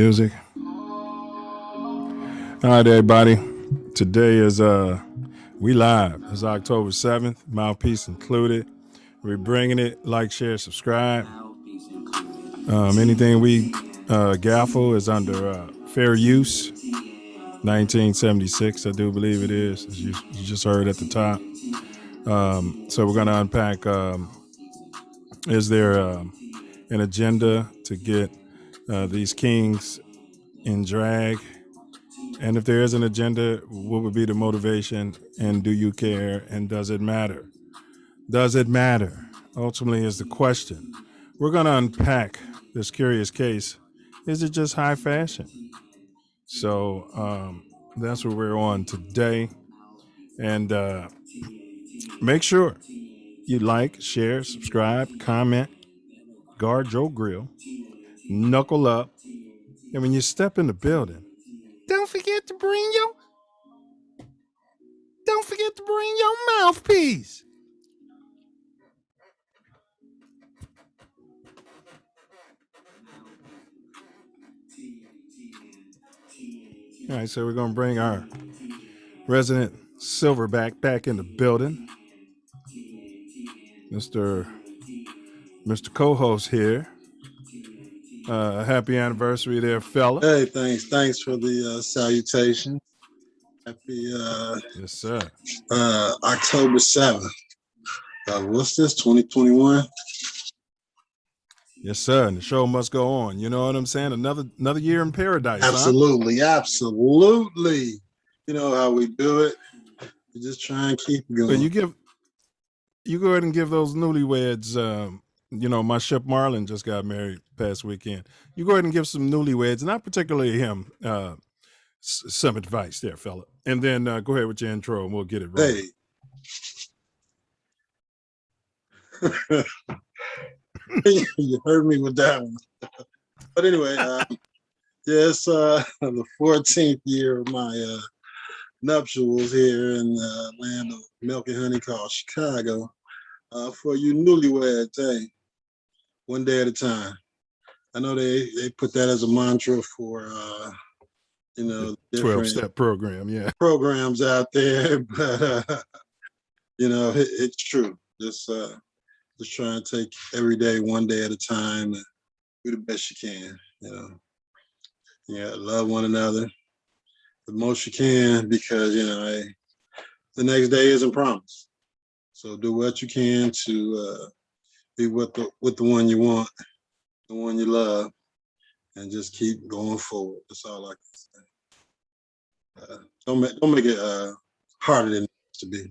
Music. All right, everybody. Today is we live. It's October 7th. Mouthpiece included. We're bringing it. Like, share, subscribe. Anything we gaffle is under fair use. 1976, I do believe it is. As you just heard at the top. So we're going to unpack. Is there an agenda to get these kings in drag? And if there is an agenda, what would be the motivation? And do you care? And does it matter? Does it matter? Ultimately, is the question. We're going to unpack this curious case. Is it just high fashion? So that's what we're on today. And make sure you like, share, subscribe, comment, guard your grill, knuckle up. And when you step in the building, don't forget to bring your mouthpiece. All right, so we're going to bring our resident silverback back in the building. Mr. Co-host here. Happy anniversary there, fella. Hey, thanks for the salutation. Happy yes, sir. October 7th. What's this, 2021? Yes, sir. And the show must go on. You know what I'm saying? Another year in paradise. Absolutely, huh? Absolutely. You know how we do it. We just try and keep going. But you go ahead and give those newlyweds. My ship Marlin just got married past weekend. You go ahead and give some newlyweds, not particularly him, some advice there, fella. And then go ahead with your intro and we'll get it right. Hey. You heard me with that one. But anyway, it's the 14th year of my nuptials here in the land of milk and honey called Chicago. For you newlyweds, hey, one day at a time. I know they put that as a mantra for the 12-step program, yeah, programs out there, but it's true. Just try and take every day one day at a time and do the best you can. Love one another the most you can, because the next day isn't promised. So do what you can to be with the one you want, the one you love, and just keep going forward. That's all I can say. Don't make it harder than it needs to be.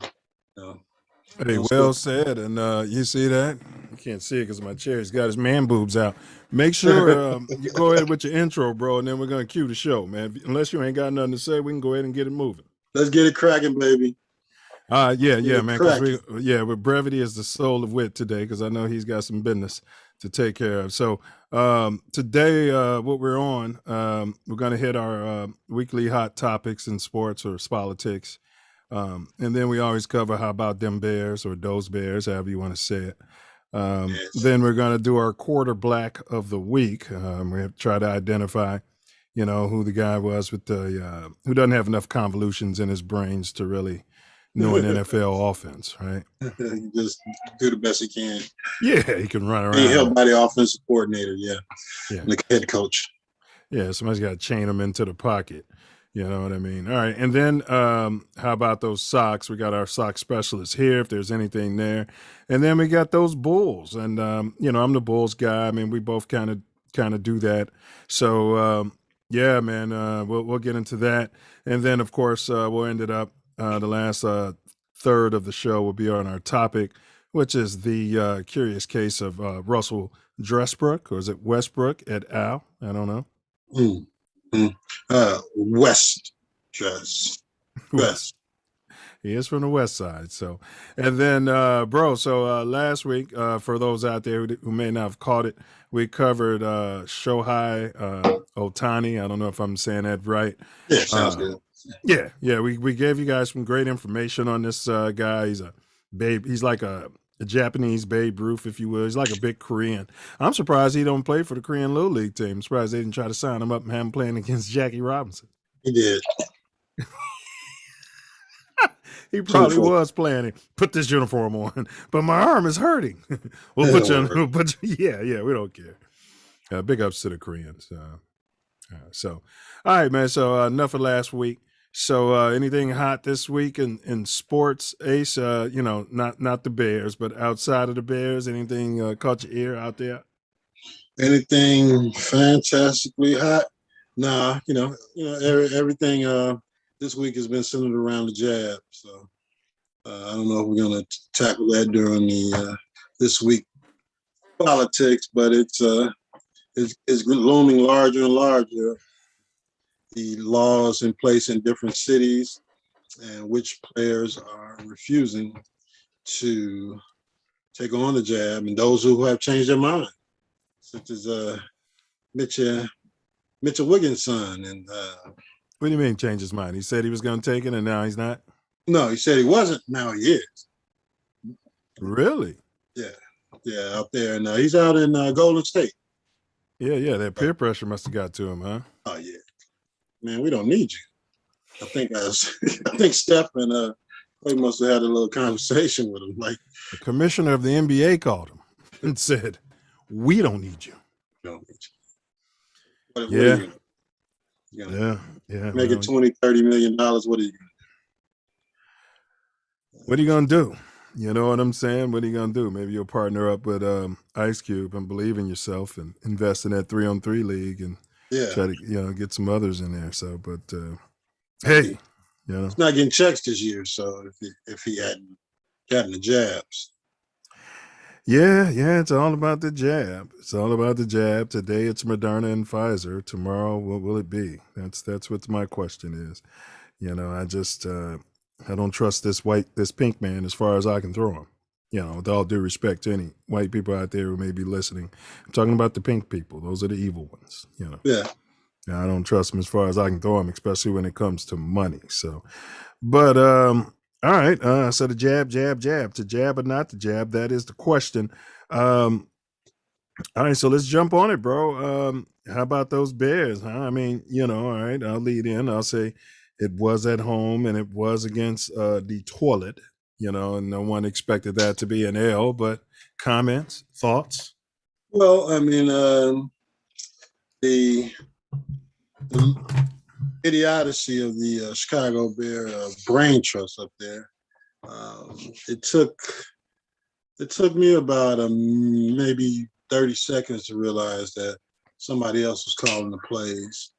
Hey, well said. And you see that? You can't see it because my chair. He's got his man boobs out. Make sure you go ahead with your intro, bro, and then we're going to cue the show, man. Unless you ain't got nothing to say, we can go ahead and get it moving. Let's get it cracking, baby. Yeah, man. With brevity is the soul of wit today, because I know he's got some business to take care of. So today, what we're on, we're going to hit our weekly hot topics in sports or politics. And then we always cover how about them Bears or those Bears, however you want to say it. Yes. Then we're going to do our quarter black of the week. We have to try to identify, who the guy was with the who doesn't have enough convolutions in his brains to really know an NFL offense, right? You just do the best you can. Yeah, he can run around. Being helped by the offensive coordinator, yeah. The head coach. Yeah, somebody's got to chain him into the pocket. You know what I mean? All right. And then how about those socks? We got our sock specialist here, if there's anything there. And then we got those Bulls. And, I'm the Bulls guy. I mean, we both kind of do that. So, yeah, man, we'll get into that. And then, of course, we'll end it up. The last third of the show will be on our topic, which is the curious case of Russell Westbrook, or is it Westbrook et al.? I don't know. West. He is from the West Side. So, and then, last week, for those out there who may not have caught it, we covered Shohei Ohtani. I don't know if I'm saying that right. Yeah, sounds good. Yeah. We gave you guys some great information on this guy. He's a babe. He's like a A Japanese Babe Ruth, if you will. He's like a big Korean. I'm surprised he don't play for the Korean Little League team. I'm surprised they didn't try to sign him up and have him playing against Jackie Robinson. He did. He probably was playing it. Put this uniform on, but my arm is hurting. We'll put you on. We'll put you, yeah, we don't care. Big ups to the Koreans. So, all right, man. So enough of last week. So anything hot this week in sports, Ace? Not the Bears, but outside of the Bears, anything caught your ear out there? Anything fantastically hot? Nah, everything this week has been centered around the jab. So I don't know if we're gonna tackle that during the this week politics, but it's looming larger and larger. The laws in place in different cities and which players are refusing to take on the jab, and those who have changed their mind, such as Mitchell Wiggins' son. And what do you mean change his mind? He said he was going to take it, and now he's not? No, he said he wasn't. Now he is. Really? Yeah, out there. And he's out in Golden State. Yeah, that peer pressure must have got to him, huh? Oh, yeah. Man, we don't need you. I think Steph and Clay must have had a little conversation with him. Like, the commissioner of the NBA called him and said, "We don't need you." We don't need you. Yeah. Making $20, $30 million. What are you going to do? What are you going to do? You know what I'm saying? What are you going to do? Maybe you'll partner up with Ice Cube and believe in yourself and invest in that 3-on-3 league and try to get some others in there. So, but hey, he's not getting checks this year. So if he hadn't gotten the jabs. Yeah, it's all about the jab. It's all about the jab. Today it's Moderna and Pfizer. Tomorrow, what will it be? That's what my question is. I just I don't trust this pink man as far as I can throw him. With all due respect to any white people out there who may be listening, I'm talking about the pink people. Those are the evil ones. Yeah. I don't trust them as far as I can throw them, especially when it comes to money. So, but all right. So the jab, to jab or not to jab, that is the question. All right. So let's jump on it, bro. How about those Bears? Huh? I mean, all right. I'll lead in. I'll say it was at home and it was against the toilet. And no one expected that to be an L. But comments, thoughts? Well, I mean, the idiocy of the Chicago Bear brain trust up there. It took me about maybe 30 seconds to realize that somebody else was calling the plays.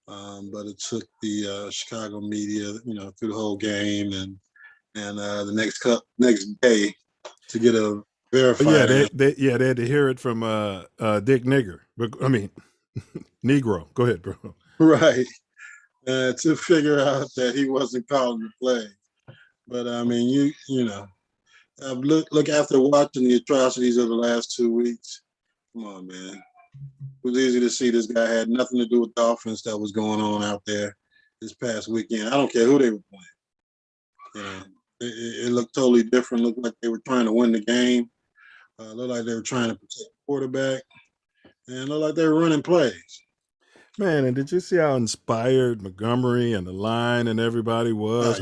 But it took the Chicago media, through the whole game and the next day to get a verified. They had to hear it from Dick Nigger. I mean, Negro. Go ahead, bro. Right. To figure out that he wasn't calling the play. But I mean, look after watching the atrocities of the last 2 weeks. Come on, man. It was easy to see this guy had nothing to do with the offense that was going on out there this past weekend. I don't care who they were playing. It looked totally different. Looked like they were trying to win the game. Looked like they were trying to protect the quarterback. And looked like they were running plays. Man, and did you see how inspired Montgomery and the line and everybody was?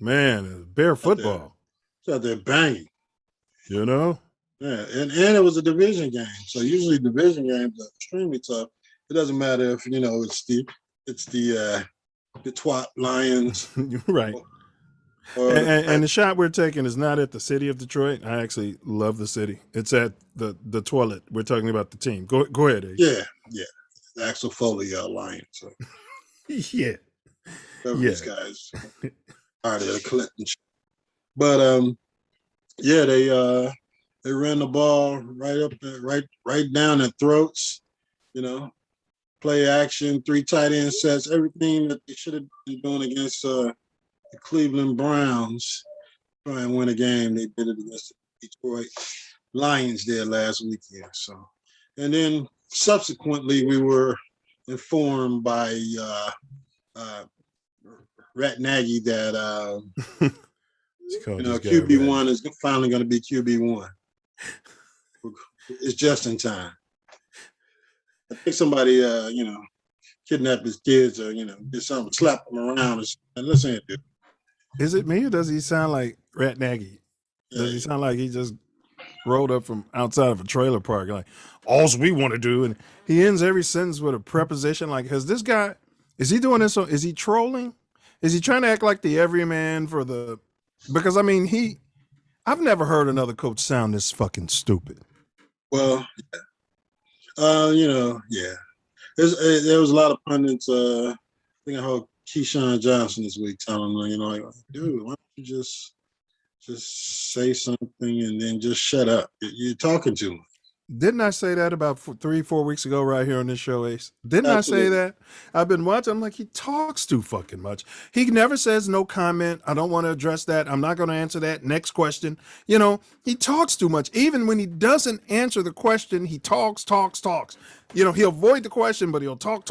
Bear football. It's out there banging. Yeah, and it was a division game. So usually division games are extremely tough. It doesn't matter if it's the twat Lions. Right. And the shot we're taking is not at the city of Detroit. I actually love the city. It's at the toilet. We're talking about the team. Go ahead, Ace. Yeah. Axel Foley Lions. So. Yeah. These guys are there collecting. But they ran the ball right up there, right down their throats. Play action, 3 tight end sets, everything that they should have been doing against the Cleveland Browns. Try and win a game. They did it against the Detroit Lions there last weekend. So, and then subsequently we were informed by Rat Nagy that QB1 is finally going to be QB1. It's just in time. I think somebody, kidnap his kids or did something, slap them around or something. Listen, dude. Is it me or does he sound like Rat Nagy? Does he Yeah, sound like he just rolled up from outside of a trailer park? Like, all's we want to do. And he ends every sentence with a preposition. Like, has this guy, is he doing this? Is he trolling? Is he trying to act like the everyman for the, because I mean, I've never heard another coach sound this fucking stupid. well, yeah. There was a lot of pundits. I think I heard Keyshawn Johnson this week telling them, like, dude, why don't you just say something and then just shut up? You're talking too much. Didn't I say that about 3-4 weeks ago right here on this show, Ace? Didn't I say Absolutely. that? I've been watching. I'm like, he talks too fucking much. He never says no comment. I don't want to address that. I'm not going to answer that. Next question. He talks too much. Even when he doesn't answer the question, he talks. He'll avoid the question, but he'll talk.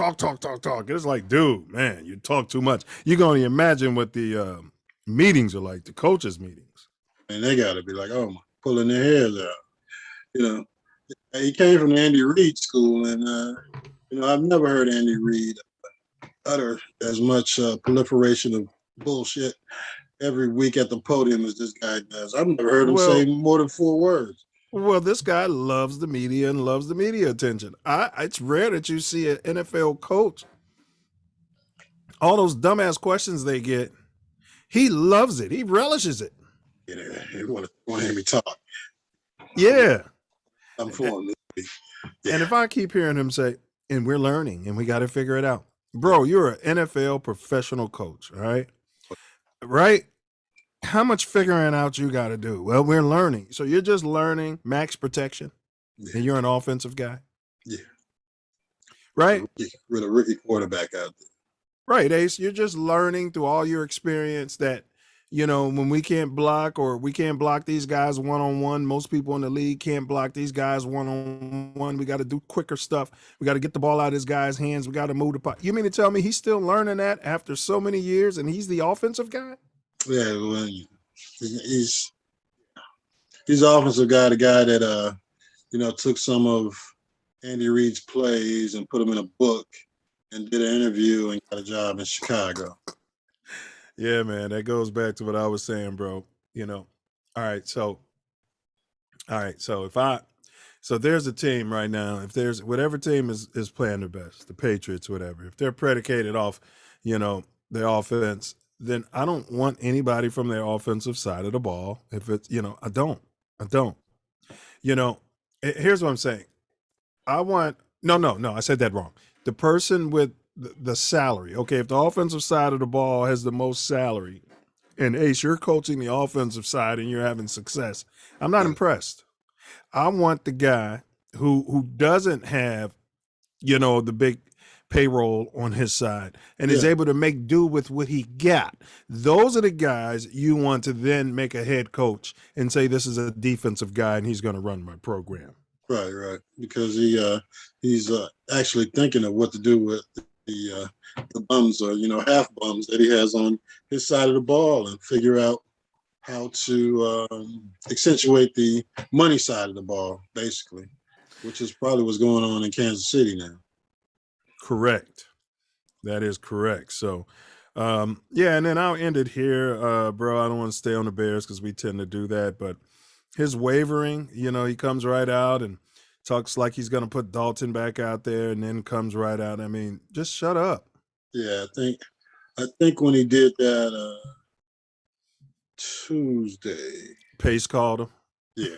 It's like, dude, man, you talk too much. You can only imagine what the meetings are like, the coaches' meetings. And they got to be like, oh, my, pulling their hairs out. He came from the Andy Reid school, and I've never heard Andy Reid utter as much proliferation of bullshit every week at the podium as this guy does. I've never heard him say Well, more than 4 words. Well, this guy loves the media and loves the media attention. It's rare that you see an NFL coach. All those dumbass questions they get, he loves it. He relishes it. He want to hear me talk. Yeah. I'm for him. And if I keep hearing him say, and we're learning and we got to figure it out. Bro, you're an NFL professional coach, all right? Right? How much figuring out you got to do? Well, we're learning. So you're just learning max protection and you're an offensive guy. Yeah. Right? With a rookie quarterback out there. Right, Ace. You're just learning through all your experience that, when we can't block or we can't block these guys one-on-one, most people in the league can't block these guys one-on-one. We got to do quicker stuff. We got to get the ball out of this guy's hands. We got to move the puck. You mean to tell me he's still learning that after so many years and he's the offensive guy? Yeah, well, he's the offensive guy, the guy that, took some of Andy Reid's plays and put them in a book and did an interview and got a job in Chicago. Yeah, man, that goes back to what I was saying, bro. All right, so so there's a team right now. If there's whatever team is playing the best, the Patriots, whatever, if they're predicated off, their offense, then I don't want anybody from their offensive side of the ball. If it's, I don't. Here's what I'm saying. I want no. I said that wrong. The person with the salary. Okay, if the offensive side of the ball has the most salary, and Ace, you're coaching the offensive side and you're having success, I'm not impressed. I want the guy who doesn't have, the big payroll on his side and is able to make do with what he got. Those are the guys you want to then make a head coach and say this is a defensive guy and he's going to run my program. Right. Because he's actually thinking of what to do with the bums or half bums that he has on his side of the ball and figure out how to accentuate the money side of the ball, basically, which is probably what's going on in Kansas City now. Correct. That is correct. So, and then I'll end it here, bro. I don't want to stay on the Bears because we tend to do that, but his wavering, he comes right out and talks like he's going to put Dalton back out there and then comes right out. I mean, just shut up. Yeah, I think when he did that Tuesday. Pace called him. Yeah.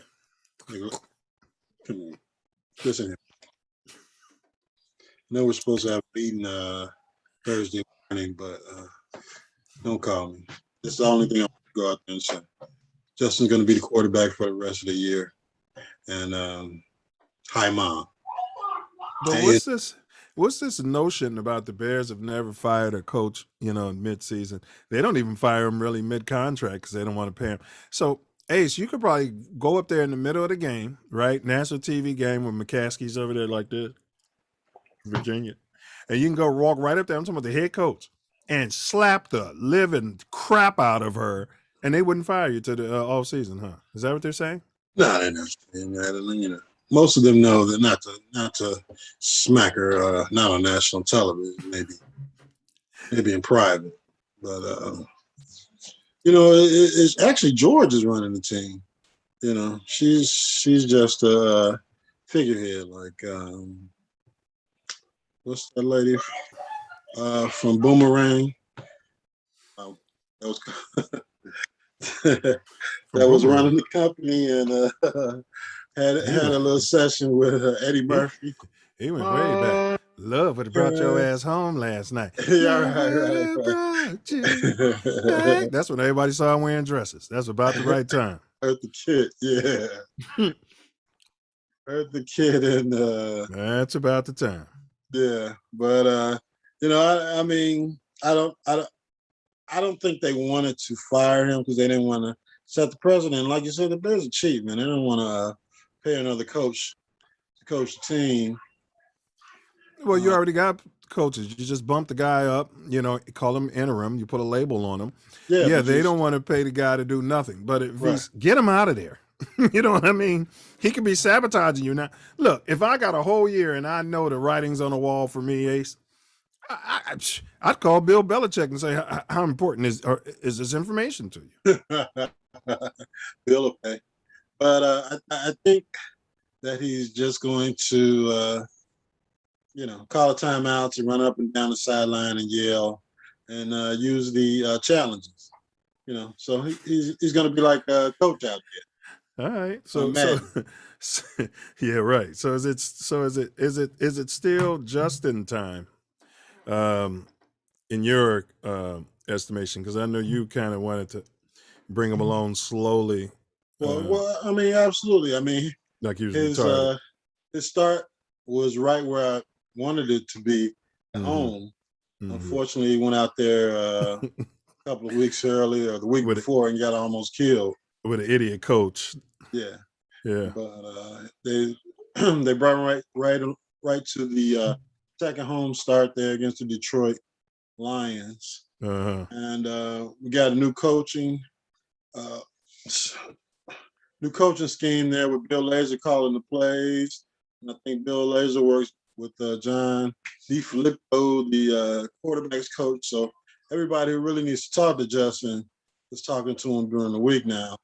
Come on. Listen here. I know we're supposed to have a meeting Thursday morning, but don't call me. It's the only thing I'm going to go out there and say. Justin's going to be the quarterback for the rest of the year. And hi, Mom. But what's this notion about the Bears have never fired a coach, in mid-season? They don't even fire him really mid-contract because they don't want to pay him. So, Ace, you could probably go up there in the middle of the game, right? National TV game where McCaskey's over there like this, Virginia. And you can go walk right up there. I'm talking about the head coach and slap the living crap out of her and they wouldn't fire you to the off season, huh? Is that what they're saying? No, they're not saying that. And, most of them know that not to smack her, not on national television, maybe in private. But it's actually George is running the team. She's just a figurehead. Like what's that lady from Boomerang? That was that From was Boomerang. running the company and had a little session with Eddie He, Murphy. he went way back. Love would have brought your ass home last night. Yeah, Love would have brought you back. That's when everybody saw him wearing dresses. That's about the right time. Heard the kid, yeah. Heard the kid, and That's about the time. yeah. But I mean, I don't think they wanted to fire him because they didn't want to set the precedent. Like you said, the Bears are cheap, man. They don't want to pay another coach to coach the team. Well, you already got coaches. You just bump the guy up, call him interim. You put a label on him. Yeah, they don't want to pay the guy to do nothing. But if he's get him out of there. You know what I mean? He could be sabotaging you now. Look, if I got a whole year and I know the writing's on the wall for me, Ace, I'd call Bill Belichick and say, how important is this information to you? Bill will pay. But I think that he's just going to, call a timeout to run up and down the sideline and yell and use the challenges. So he's going to be like a coach out there. All right. So yeah, right. So is it still just in time? In your estimation, because I know you kind of wanted to bring him along slowly. Well, I mean, absolutely. I mean, like he was retarded. His start was right where I wanted it to be at home. Mm-hmm. Unfortunately, he went out there a couple of weeks early or the week before and got almost killed with an idiot coach. Yeah. But they brought him right to the second home start there against the Detroit Lions. And we got a new coaching scheme there with Bill Lazor calling the plays. And I think Bill Lazor works with John DeFilippo, the quarterback's coach. So everybody who really needs to talk to Justin is talking to him during the week now.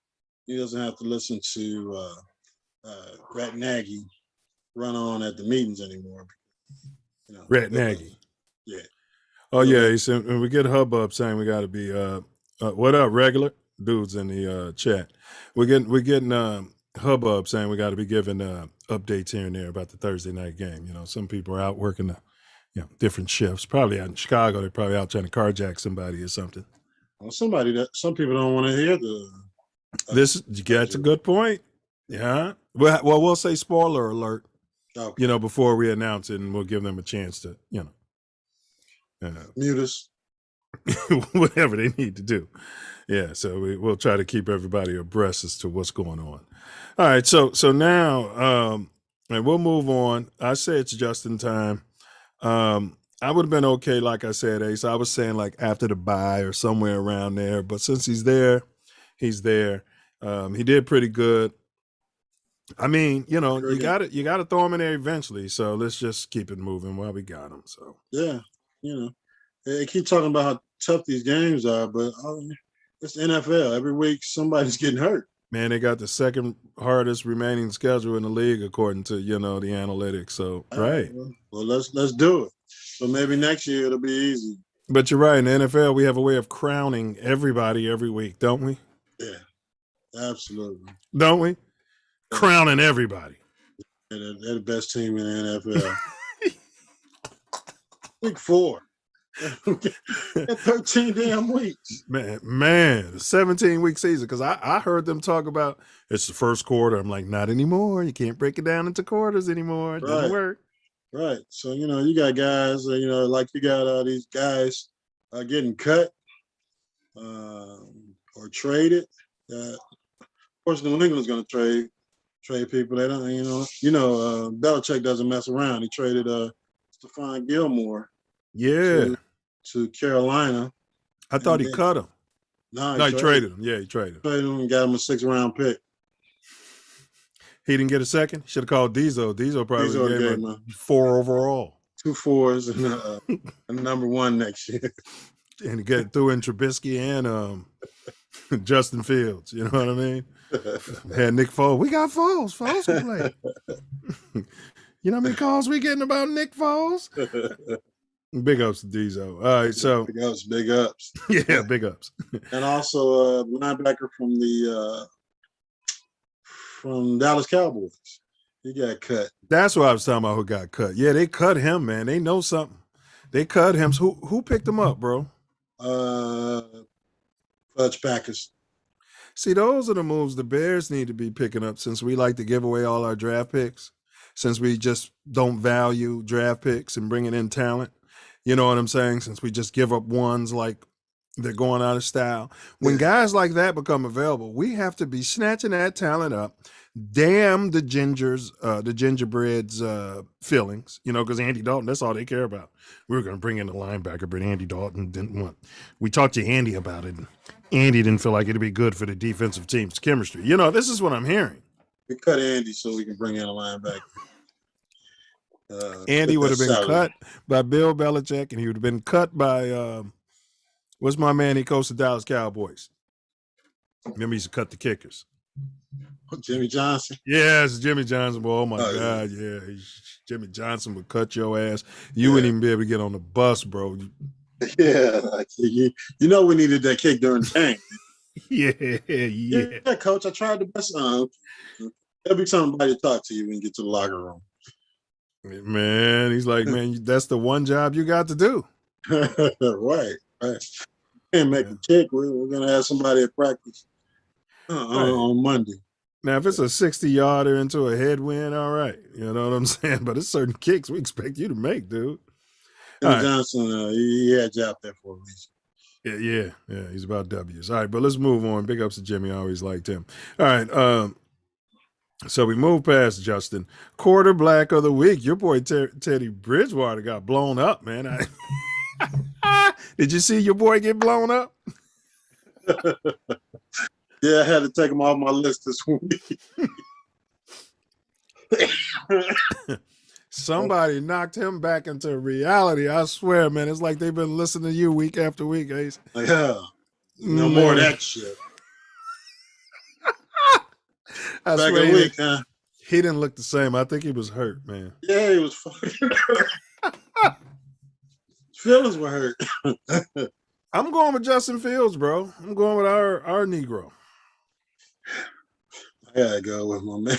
He doesn't have to listen to Rat Nagy run on at the meetings anymore. Rat Nagy. Yeah. Oh, yeah. He said, and we get hubbub saying we got to be, what up, regular dudes in the chat. We're getting hubbub saying we got to be giving updates here and there about the Thursday night game. Some people are out working the, different shifts. Probably out in Chicago, they're probably out trying to carjack somebody or something. Well, some people don't want to hear the. That's a good point. Yeah. Well, we'll say spoiler alert. Okay. Before we announce it, and we'll give them a chance to, mute us. Whatever they need to do. Yeah. So we'll try to keep everybody abreast as to what's going on. All right. So now, and we'll move on. I say it's just in time. I would have been okay, like I said, Ace. I was saying like after the bye or somewhere around there. But since he's there, he's there. He did pretty good. I mean, you got to throw him in there eventually. So let's just keep it moving while we got him. So yeah, they keep talking about how tough these games are, but it's the NFL. Every week somebody's getting hurt. Man, they got the second hardest remaining schedule in the league according to the analytics. So right. Well, let's do it. So maybe next year it'll be easy. But you're right. In the NFL, we have a way of crowning everybody every week, don't we? Yeah, absolutely. Don't we? Crowning everybody. Yeah, they're the best team in the NFL. Week 4. 13 damn weeks. Man, 17-week season. Because I heard them talk about it's the first quarter. I'm like, not anymore. You can't break it down into quarters anymore. It doesn't work. Right. So, you got guys, like you got these guys getting cut or traded. Of course, New England's going to trade people. They don't, Belichick doesn't mess around. He traded Stephon Gilmore. Yeah. To Carolina. I thought he cut him. No, he traded him. Yeah, he traded him. Traded him and got him a 6th-round pick. He didn't get a second. Should have called Diesel. Diesel probably These are the gave game, him a 4 overall. 2 fours and a number 1 next year. And get through in Trubisky and Justin Fields. You know what I mean? Had Nick Foles. We got Foles. Foles can play. You know how many calls we getting about Nick Foles? Big ups to Diesel. All right, so big ups. Yeah, big ups. And also linebacker from Dallas Cowboys. He got cut. That's what I was talking about. Who got cut? Yeah, they cut him, man. They know something. They cut him. So who picked him up, bro? Fudge Packers. See, those are the moves the Bears need to be picking up, since we like to give away all our draft picks, since we just don't value draft picks and bringing in talent. You know what I'm saying? Since we just give up ones like they're going out of style. When guys like that become available, we have to be snatching that talent up. Damn the gingerbread's feelings, you know, because Andy Dalton, that's all they care about. We were going to bring in a linebacker, but Andy Dalton didn't want. We talked to Andy about it. Andy didn't feel like it'd be good for the defensive team's chemistry. You know, this is what I'm hearing. We cut Andy so we can bring in a linebacker. Andy would have been cut by Bill Belichick, and he would have been cut by what's my man? He coached the Dallas Cowboys. Remember, he used to cut the kickers. Jimmy Johnson. Yes, Jimmy Johnson. Well, oh my God, yeah. Jimmy Johnson would cut your ass. You wouldn't even be able to get on the bus, bro. Yeah, you know we needed that kick during the game. Yeah, Coach. I tried the best. There'll be somebody to talk to you when you get to the locker room. Man, he's like, man, that's the one job you got to do. Right. Can't make a kick. We're gonna have somebody at practice on Monday. Now, if it's a 60-yarder into a headwind, all right. You know what I'm saying? But it's certain kicks we expect you to make, dude. Jimmy Johnson, he had you out there for a reason. Yeah. He's about W's. All right, but let's move on. Big ups to Jimmy. I always liked him. All right. So we move past Justin. Quarter black of the week. Your boy Teddy Bridgewater got blown up, man. Did you see your boy get blown up? Yeah, I had to take him off my list this week. Somebody knocked him back into reality. I swear, man. It's like they've been listening to you week after week, Ace. Yeah. No more of that shit. I back swear a week, huh? He didn't look the same. I think he was hurt, man. Yeah, he was fucking hurt. Feelings were hurt. I'm going with Justin Fields, bro. I'm going with our Negro. I gotta go with my man.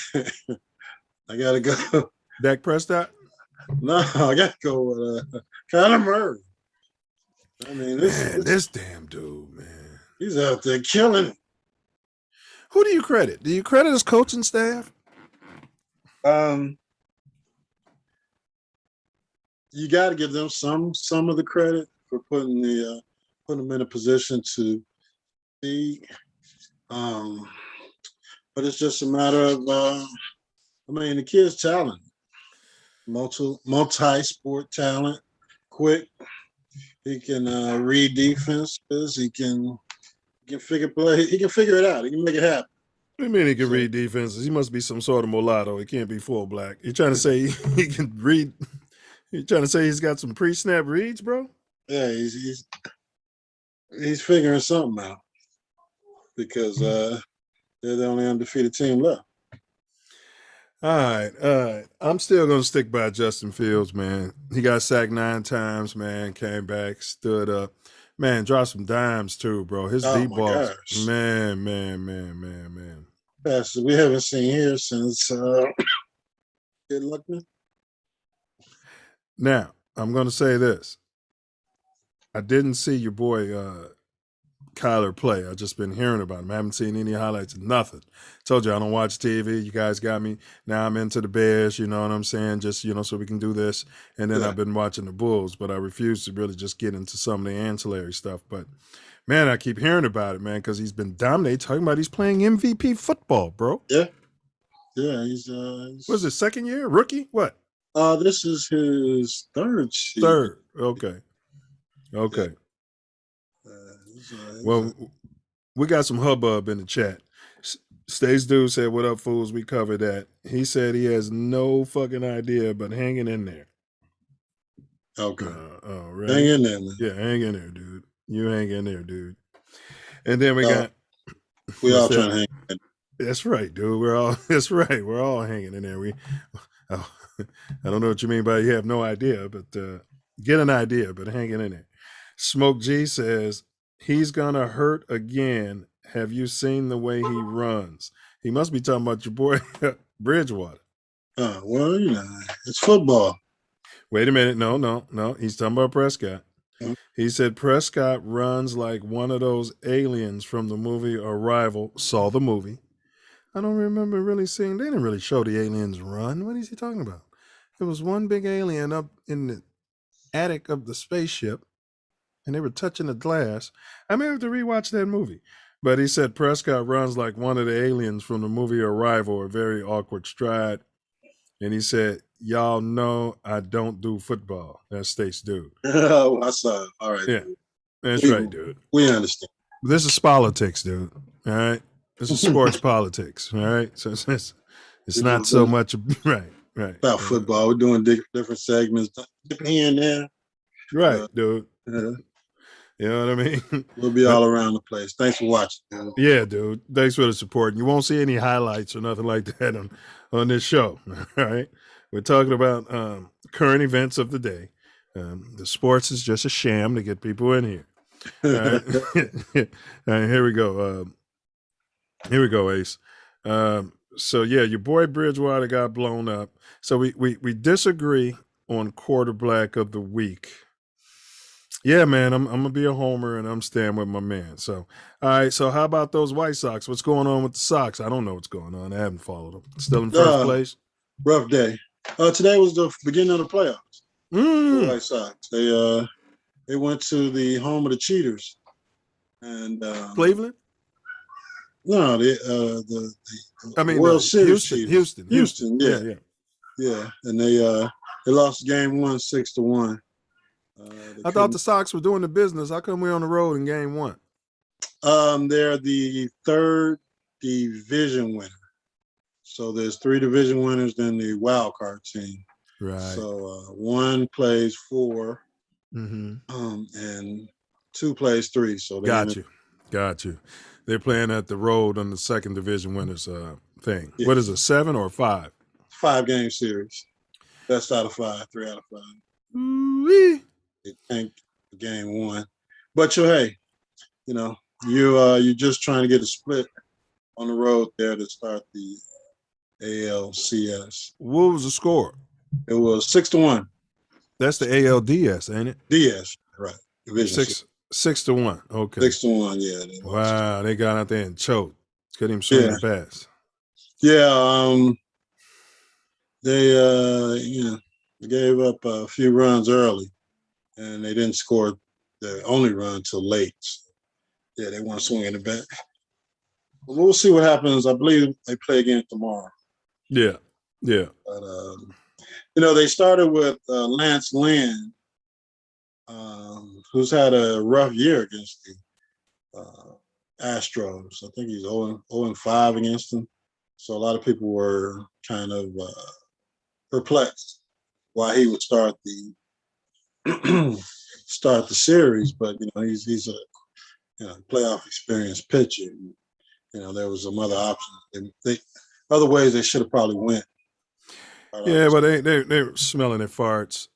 I gotta go. Dak Prescott? No, I gotta go with Kyler Murray. I mean, this damn dude, man. He's out there killing it. Who do you credit? Do you credit his coaching staff? You got to give them some of the credit for putting them in a position to be. But it's just a matter of, the kid's talented, multi-sport talent, quick. He can read defenses. He can figure play. He can figure it out. He can make it happen. What do you mean he can read defenses? He must be some sort of mulatto. He can't be full black. You're trying to say he can read? You're trying to say he's got some pre-snap reads, bro? Yeah, he's figuring something out because they're the only undefeated team left. All right. I'm still going to stick by Justin Fields, man. He got sacked 9 times, man. Came back, stood up. Man, dropped some dimes too, bro. His deep balls. Gosh. Man. That's we haven't seen here since Kid Luckman. Now, I'm going to say this. I didn't see your boy Kyler play. I've just been hearing about him. I haven't seen any highlights, nothing. Told you I don't watch TV. You guys got me. Now I'm into the Bears, you know what I'm saying? Just, so we can do this. And then I've been watching the Bulls, but I refuse to really just get into some of the ancillary stuff. But, man, I keep hearing about it, man, because he's been dominating. Talking about he's playing MVP football, bro. Yeah. Yeah, he's what's his second year? Rookie? What? This is his third season. Third. Okay. Yeah. Well, we got some hubbub in the chat. Stace Dude said, "What up, fools? We covered that." He said he has no fucking idea, but hanging in there. Okay. All right. Hang in there, man. Yeah, hang in there, dude. You hang in there, dude. And then we Uh, got. we all What's trying that? to hang in That's right, dude. We're all. That's right. We're all hanging in there. Oh, I don't know what you mean by you have no idea, but get an idea, but hanging in there. Smoke G says he's gonna hurt again. Have you seen the way he runs? He must be talking about your boy Bridgewater. Well, it's football. Wait a minute. No. He's talking about Prescott. Mhm. He said Prescott runs like one of those aliens from the movie Arrival. Saw the movie. I don't remember really seeing. They didn't really show the aliens run. What is he talking about? There was one big alien up in the attic of the spaceship, and they were touching the glass. I may have to rewatch that movie. But he said Prescott runs like one of the aliens from the movie Arrival, a very awkward stride. And he said, "Y'all know I don't do football." That's State's dude. I saw it. All right. Yeah, that's we, right, dude. We understand. This is politics, dude. All right. This is sports politics. All right. So it's not so much right. About football. We're doing different segments. Dip here and there. Right, dude. You know what I mean? We'll be all around the place. Thanks for watching. Dude. Yeah, dude. Thanks for the support. You won't see any highlights or nothing like that on this show. All right. We're talking about current events of the day. The sports is just a sham to get people in here. All right. All right, here we go. Here we go, Ace. So yeah, your boy Bridgewater got blown up. So we disagree on quarterback of the week. Yeah, man, I'm gonna be a homer and I'm staying with my man. So, all right. So, how about those White Sox? What's going on with the Sox? I don't know what's going on. I haven't followed them. Still in first place. Rough day. Today was the beginning of the playoffs. The White Sox. They went to the home of the cheaters, and Cleveland. No, the World Series Houston. Yeah. And they lost game 1, 6-1. I thought the Sox were doing the business. How come we're on the road in game 1? They're the third division winner. So there's 3 division winners, then the wild card team. Right. So 1 plays 4, and 2 plays 3. So got you. They're playing at the road on the second division winners thing. Yeah. What is it, 7 or 5? 5-game series. Best out of 5, 3 out of 5. Ooh-wee. They tanked game 1, but you're just trying to get a split on the road there to start the ALCS. What was the score? It was 6-1. That's the ALDS, ain't it? DS, right? Division 6-1. Okay. 6-1. Yeah. Wow, they got out there and choked. Couldn't even swing the pass. Yeah. They gave up a few runs early, and they didn't score the only run till late. So, yeah, they want to swing in the back. But we'll see what happens. I believe they play again tomorrow. Yeah. But, they started with Lance Lynn, who's had a rough year against the Astros. I think he's 0-5 against them. So a lot of people were kind of perplexed why he would start the series, but he's a playoff experienced pitcher. There was some other options. Other ways they should have probably went. Yeah, but they were smelling their farts.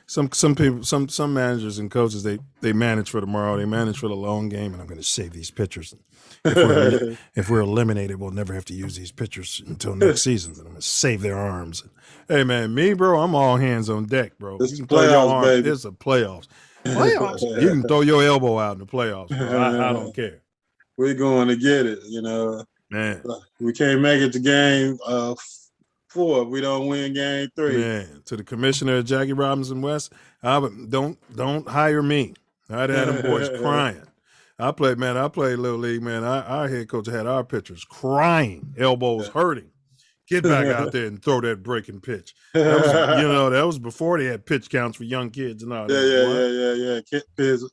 Some people, some managers and coaches, they manage for tomorrow. They manage for the long game, and I'm going to save these pitchers. If we're eliminated, we'll never have to use these pitchers until next season. And I'm going to save their arms. Hey, man, me, bro, I'm all hands on deck, bro. It's you can throw your arm. Baby. It's a playoffs. You can throw your elbow out in the playoffs, bro. I don't care. We're going to get it, Man. We can't make it to game 4 if we don't win game 3. Man, to the commissioner, Jackie Robinson West, don't hire me. I'd had them boys crying. I played Little League, man. Our head coach had our pitchers crying, elbows hurting. Get back out there and throw that breaking pitch. That was before they had pitch counts for young kids and all that. Yeah.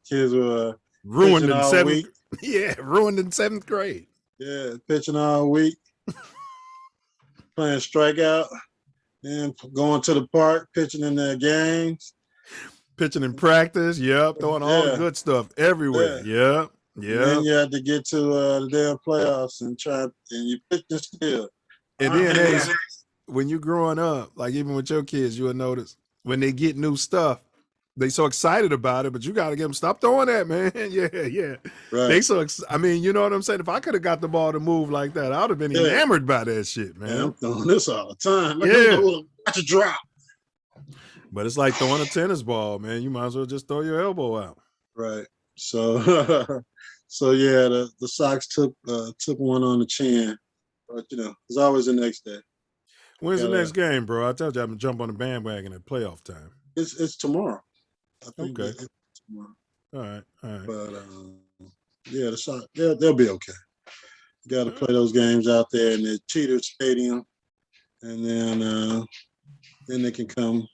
Kids were ruined in 7th. Yeah, ruined in 7th grade. Yeah, pitching all week, playing strikeout, and going to the park, pitching in their games. Pitching in practice, yep. Throwing all the Yeah, good stuff everywhere, yeah. yep, And then yep. you had to get to the damn playoffs and and you pitching still. And then, Ace, when you growing up, like even with your kids, you'll notice when they get new stuff, they so excited about it, but you got to get them stop throwing that, man. Yeah, yeah. Right. I mean, you know what I'm saying? If I could have got the ball to move like that, I would have been Yeah. enamored by that shit, Man, I'm man. throwing this all the time. Look, Yeah. watch it drop. But it's like throwing a tennis ball, man. You might as well just throw your elbow out. Right. So, so yeah, the Sox took one on the chin, but it's always the next day. When's the next game, bro? I told you I'm gonna jump on the bandwagon at playoff time. It's tomorrow. I think Okay. it's tomorrow. All right. But yeah, the Sox they'll be okay. You got to play those games out there in the Cheater Stadium, and then they can come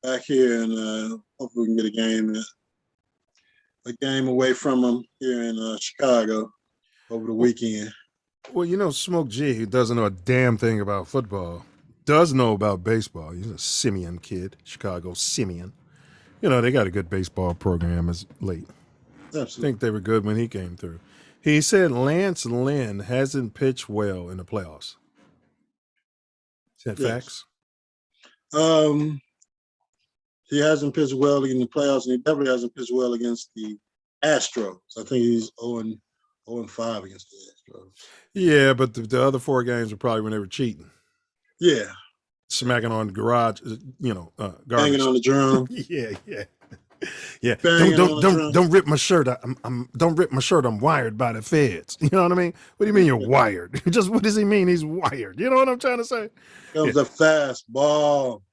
back here and hopefully we can get a game away from them here in Chicago over the weekend. Well, Smoke G, who doesn't know a damn thing about football, does know about baseball. He's a Simeon kid, Chicago Simeon. They got a good baseball program as late. Absolutely. I think they were good when he came through. He said Lance Lynn hasn't pitched well in the playoffs. Is that facts? He hasn't pitched well in the playoffs, and he definitely hasn't pitched well against the Astros. I think he's 0-5 against the Astros. Yeah, but the other 4 games were probably when they were cheating. Yeah. Smacking on garage, garbage. Banging on the drum. Yeah. Don't rip my shirt. Don't rip my shirt. I'm wired by the feds. You know what I mean? What do you mean you're wired? Just what does he mean? He's wired. You know what I'm trying to say? Comes a fast ball.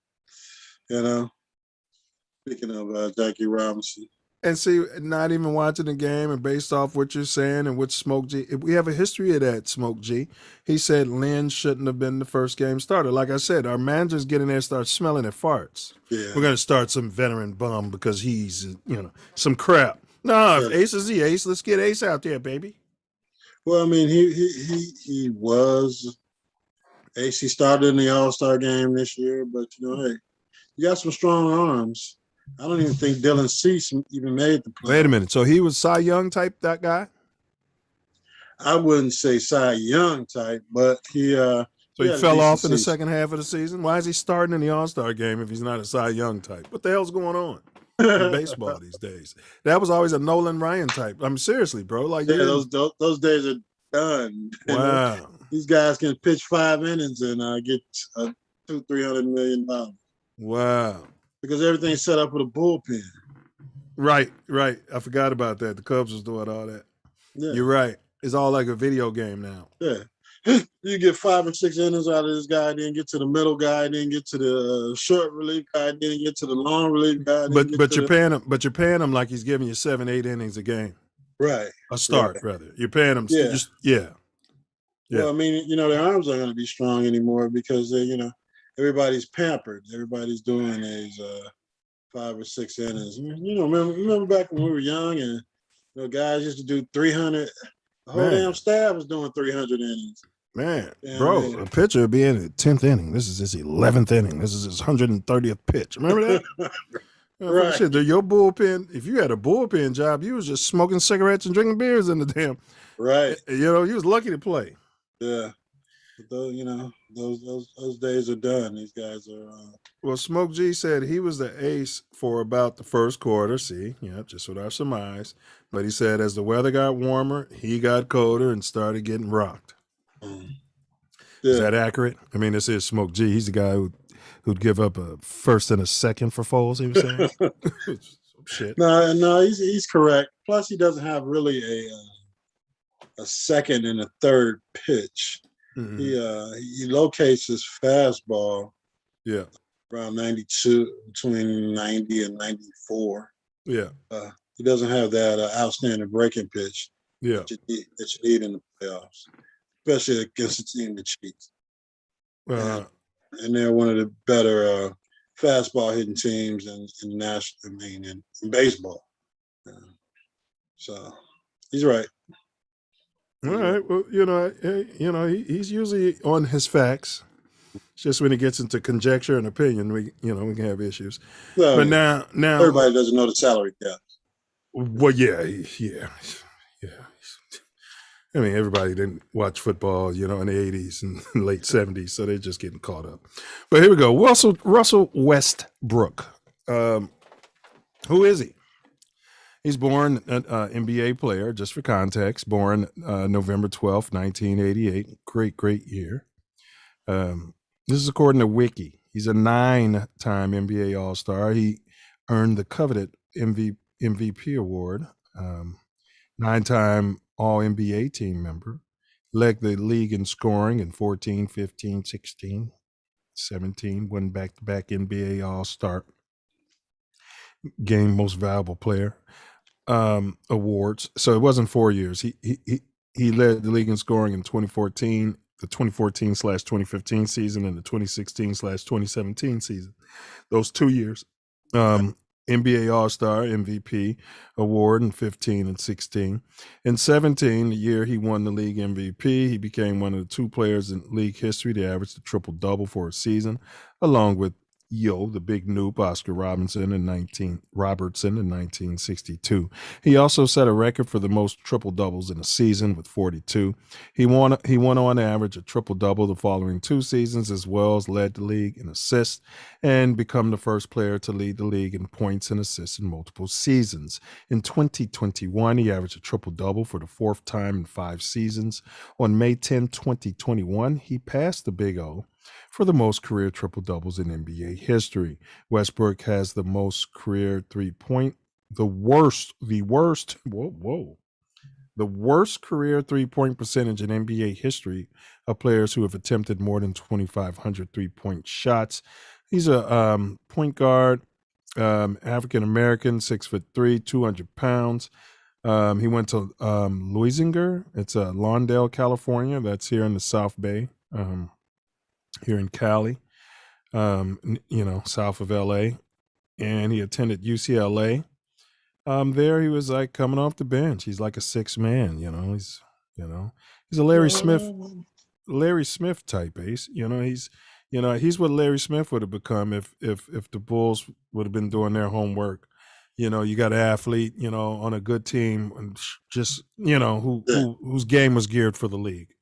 Speaking of Jackie Robinson. And see, not even watching the game and based off what you're saying and what Smoke G, we have a history of that, Smoke G. He said Lynn shouldn't have been the first game starter. Like I said, our managers get in there and start smelling at farts. Yeah. We're going to start some veteran bum because he's, some crap. No, if Ace is the ace, let's get Ace out there, baby. Well, I mean, he was ace. He started in the All-Star game this year, but, hey, you got some strong arms. I don't even think Dylan Cease even made the play. Wait a minute. So he was Cy Young type, that guy? I wouldn't say Cy Young type, but he so he fell off in the second half of the season? Why is he starting in the All-Star game if he's not a Cy Young type? What the hell's going on in baseball these days? That was always a Nolan Ryan type. I'm seriously, bro. Like those days are done. Wow. These guys can pitch 5 innings and get $200-300 million. Wow. Because everything's set up with a bullpen. Right. I forgot about that. The Cubs was doing all that. Yeah. You're right. It's all like a video game now. Yeah. You get 5 or 6 innings out of this guy, then get to the middle guy, then get to the short relief guy, then get to the long relief guy. But you're paying him like he's giving you 7-8 innings a game. Right. A start, rather. You're paying him. Yeah. Well, I mean, their arms aren't going to be strong anymore because they, everybody's pampered. Everybody's doing these 5 or 6 innings. Remember back when we were young and guys used to do 300. The whole damn staff was doing 300 innings. Man, a pitcher would be in the 10th inning. This is his 11th inning. This is his 130th pitch. Remember that? Right. Shit, your bullpen, if you had a bullpen job, you was just smoking cigarettes and drinking beers in the damn. Right. You was lucky to play. Yeah. Those days are done. These guys are. Well, Smoke G said he was the ace for about the first quarter. See, just what I surmised. But he said as the weather got warmer, he got colder and started getting rocked. Is that accurate? I mean, this is Smoke G. He's the guy who'd give up a first and a second for Foles. He was saying. Shit. No, he's correct. Plus, he doesn't have really a second and a third pitch. Mm-hmm. He locates his fastball. Yeah. Around 92, between 90 and 94. Yeah. He doesn't have that outstanding breaking pitch. Yeah. That you need in the playoffs, especially against a team that cheats. And they're one of the better fastball hitting teams in baseball. So he's right. All right. Well, he's usually on his facts. It's just when he gets into conjecture and opinion, we can have issues. Well, But yeah, now, everybody doesn't know the salary cap. well, yeah. I mean, everybody didn't watch football, in the '80s and late '70s, so they're just getting caught up. But here we go. Russell Westbrook. Who is he? He's born an NBA player, just for context, born November 12th, 1988. Great year. This is according to Wiki. He's a 9-time NBA All Star. He earned the coveted MVP award, 9-time All NBA team member, led the league in scoring in 14, 15, 16, 17, won back to back NBA All Star game, most valuable player awards. So it wasn't 4 years. He led the league in scoring in 2014, the 2014/2015 season, and the 2016/2017 season. Those 2 years. NBA All-Star MVP award in 15 and 16. In 17, the year he won the league MVP, he became one of the 2 players in league history to average the triple-double for a season, along with the big noob, Oscar Robertson in 1962. He also set a record for the most triple doubles in a season with 42. He won on average a triple double the following 2 seasons, as well as led the league in assists and become the first player to lead the league in points and assists in multiple seasons. In 2021, he averaged a triple double for the 4th time in 5 seasons. On May 10, 2021, he passed the Big O for the most career triple doubles in NBA history. Westbrook has the most career the worst career 3-point percentage in NBA history of players who have attempted more than 2,500 3-point shots. He's a point guard, African American, 6'3", 200 pounds. He went to Louisinger. It's Lawndale, California. That's here in the South Bay. Here in Cali, south of LA, and he attended UCLA. There he was like coming off the bench. He's like a 6 man, he's a Larry Smith type ace. He's what Larry Smith would have become if the Bulls would have been doing their homework. You got an athlete, on a good team, and just whose game was geared for the league.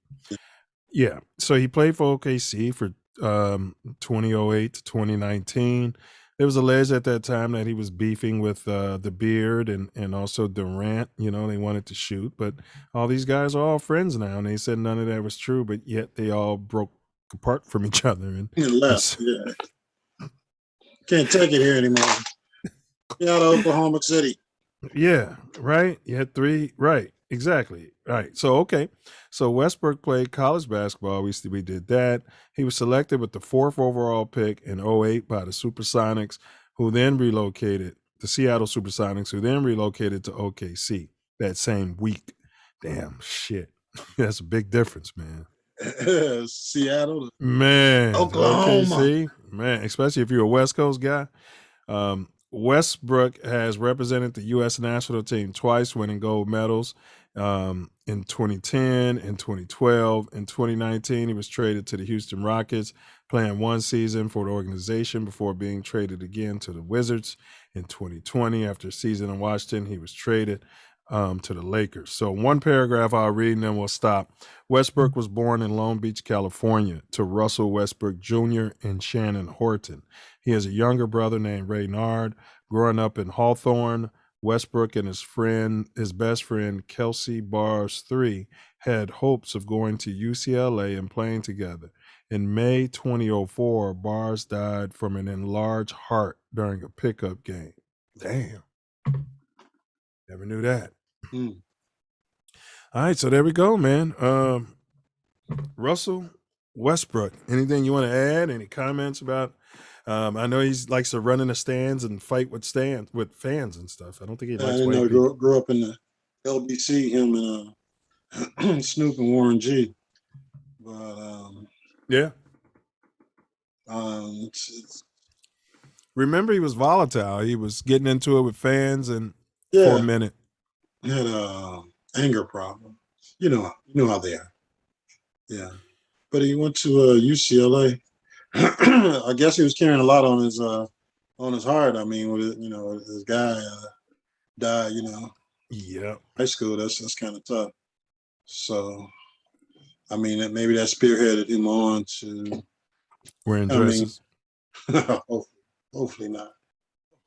Yeah. So he played for OKC for 2008 to 2019. It was alleged at that time that he was beefing with the Beard and also Durant. They wanted to shoot, but all these guys are all friends now, and they said none of that was true, but yet they all broke apart from each other and left. Yeah. Can't take it here anymore. Get out of Oklahoma City. Yeah, right. You had 3, right. Exactly. Right. So Westbrook played college basketball. We did that. He was selected with the 4th overall pick in 2008 by the Supersonics, who then relocated the Seattle Supersonics, who then relocated to OKC that same week. Damn shit. That's a big difference, man. Seattle, man, Oklahoma, OKC, man, especially if you're a West Coast guy. Westbrook has represented the U.S. national team twice, winning gold medals in 2010 and 2012. In 2019, he was traded to the Houston Rockets, playing 1 season for the organization before being traded again to the Wizards. In 2020, after a season in Washington, he was traded to the Lakers. So 1 paragraph I'll read and then we'll stop. Westbrook was born in Long Beach, California, to Russell Westbrook Jr. and Shannon Horton. He has a younger brother named Raynard. Growing up in Hawthorne, Westbrook and his best friend, Kelsey Bars III, had hopes of going to UCLA and playing together. In May 2004, Bars died from an enlarged heart during a pickup game. Damn. Never knew that. All right, so there we go, man. Russell Westbrook. Anything you want to add? Any comments about? I know he likes to run in the stands and fight with fans and stuff. I don't think he likes white people. Grew up in the LBC, him and Snoop and Warren G. But yeah. Remember, he was volatile. He was getting into it with fans and for a minute. He had anger problem. you know how they are. Yeah, but he went to UCLA. I guess he was carrying a lot on his heart. I mean, with his guy died. Yeah. High school. That's kind of tough. So I mean, maybe that spearheaded him on to. Wearing I mean, dresses. hopefully not.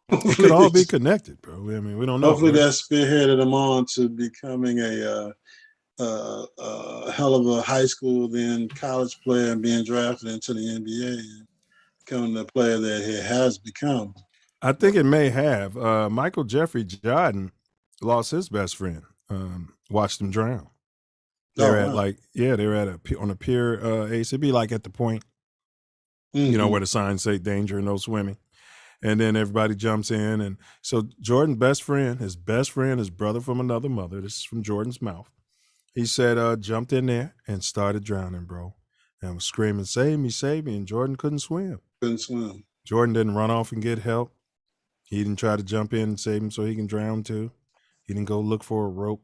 It could Hopefully, all be connected, bro. I mean, we don't know, hopefully right? that spearheaded him on to becoming a hell of a high school, then college player, and being drafted into the NBA and becoming the player that he has become. I think it may have. Michael Jeffrey Jordan lost his best friend. Watched him drown. They Oh were at wow. they were on a pier. Ace, it'd be like at the point, Mm-hmm. where the signs say danger and no swimming, and then everybody jumps in, and so Jordan's best friend, his brother from another mother. This is from Jordan's mouth. He said, jumped in there and started drowning, bro, and was screaming, save me," and Jordan couldn't swim. Couldn't swim. Jordan didn't run off and get help. He didn't try to jump in and save him so he can drown too. He didn't go look for a rope.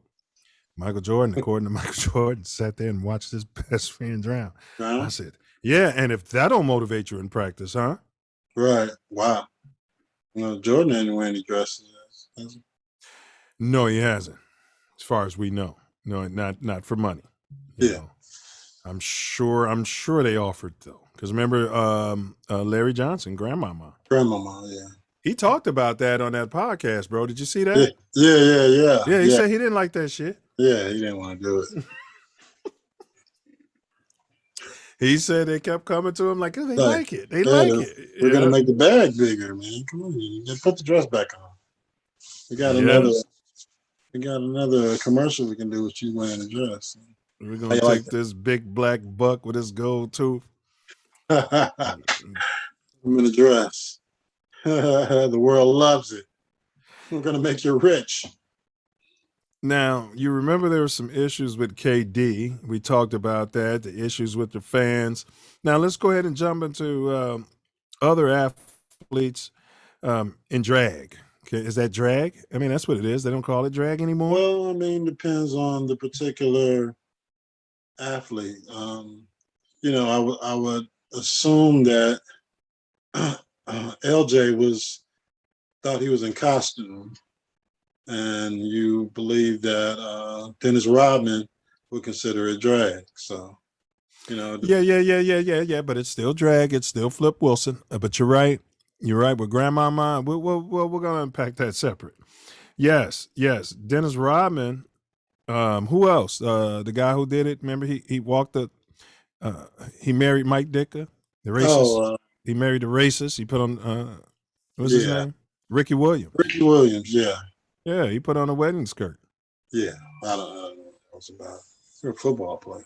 Michael Jordan, according to Michael Jordan, sat there and watched his best friend drown. I Drown? said, yeah, and if that don't motivate you in practice, huh? Right. Wow. Jordan ain't wearing any dresses. No, he hasn't, as far as we know. No, not for money. Yeah. I'm sure they offered though, because remember Larry Johnson, grandmama. Grandmama, yeah. He talked about that on that podcast, bro. Did you see that? Yeah. Yeah, he said he didn't like that shit. Yeah, he didn't want to do it. He said they kept coming to him like, oh, they like it. We're gonna make the bag bigger, man. Come on, you just put the dress back on. We got another commercial we can do with you wearing a dress. We're gonna take this big black buck with his gold tooth. I'm in a dress. The world loves it. We're gonna make you rich. Now, you remember there were some issues with KD. We talked about that, the issues with the fans. Now, let's go ahead and jump into other athletes in drag. Okay, is that drag? I mean, that's what it is. They don't call it drag anymore. Well, I mean, depends on the particular athlete. I would assume that LJ thought he was in costume, and you believe that Dennis Rodman would consider it drag. So, Yeah. But it's still drag. It's still Flip Wilson. But you're right. You're right. With Grandmama, we're gonna unpack that separate. Yes. Dennis Rodman. Who else? The guy who did it. Remember, he walked the. He married Mike Dicker, the racist. He married the racist. He put on. What's his name? Ricky Williams. Ricky Williams. Yeah. Yeah, he put on a wedding skirt. Yeah, I don't know what that was about. You're a football player.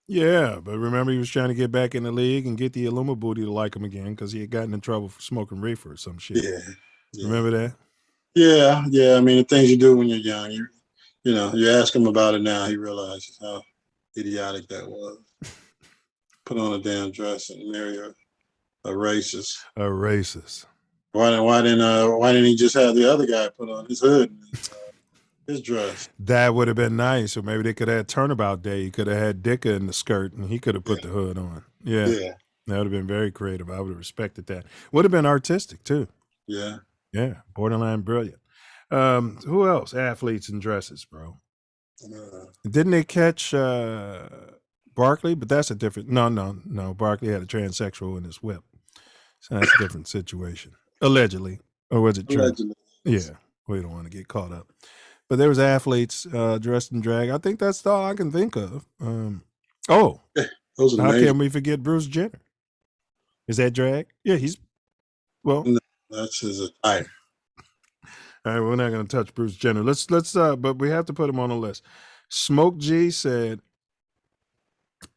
Yeah, but remember he was trying to get back in the league and get the Illuma booty to like him again because he had gotten in trouble for smoking reefer or some shit. Yeah. Remember that? Yeah. I mean, the things you do when you're young, you ask him about it now, he realizes how idiotic that was. Put on a damn dress and marry a racist. A racist. Why didn't he just have the other guy put on his hood and his dress? That would have been nice. Or maybe they could have had Turnabout Day. He could have had Dicker in the skirt and he could have put the hood on. Yeah. That would have been very creative. I would have respected that. Would have been artistic too. Yeah. Borderline brilliant. Who else? Athletes in dresses, bro. Didn't they catch Barkley? But that's a different. No. Barkley had a transsexual in his whip, so that's a different situation. Allegedly, or was it true? Allegedly. Yeah, we don't want to get caught up. But there was athletes dressed in drag. I think that's all I can think of. How can we forget Bruce Jenner? Is that drag? Yeah, no, that's his attire. All right, we're not going to touch Bruce Jenner. Let's but we have to put him on the list. Smoke G said,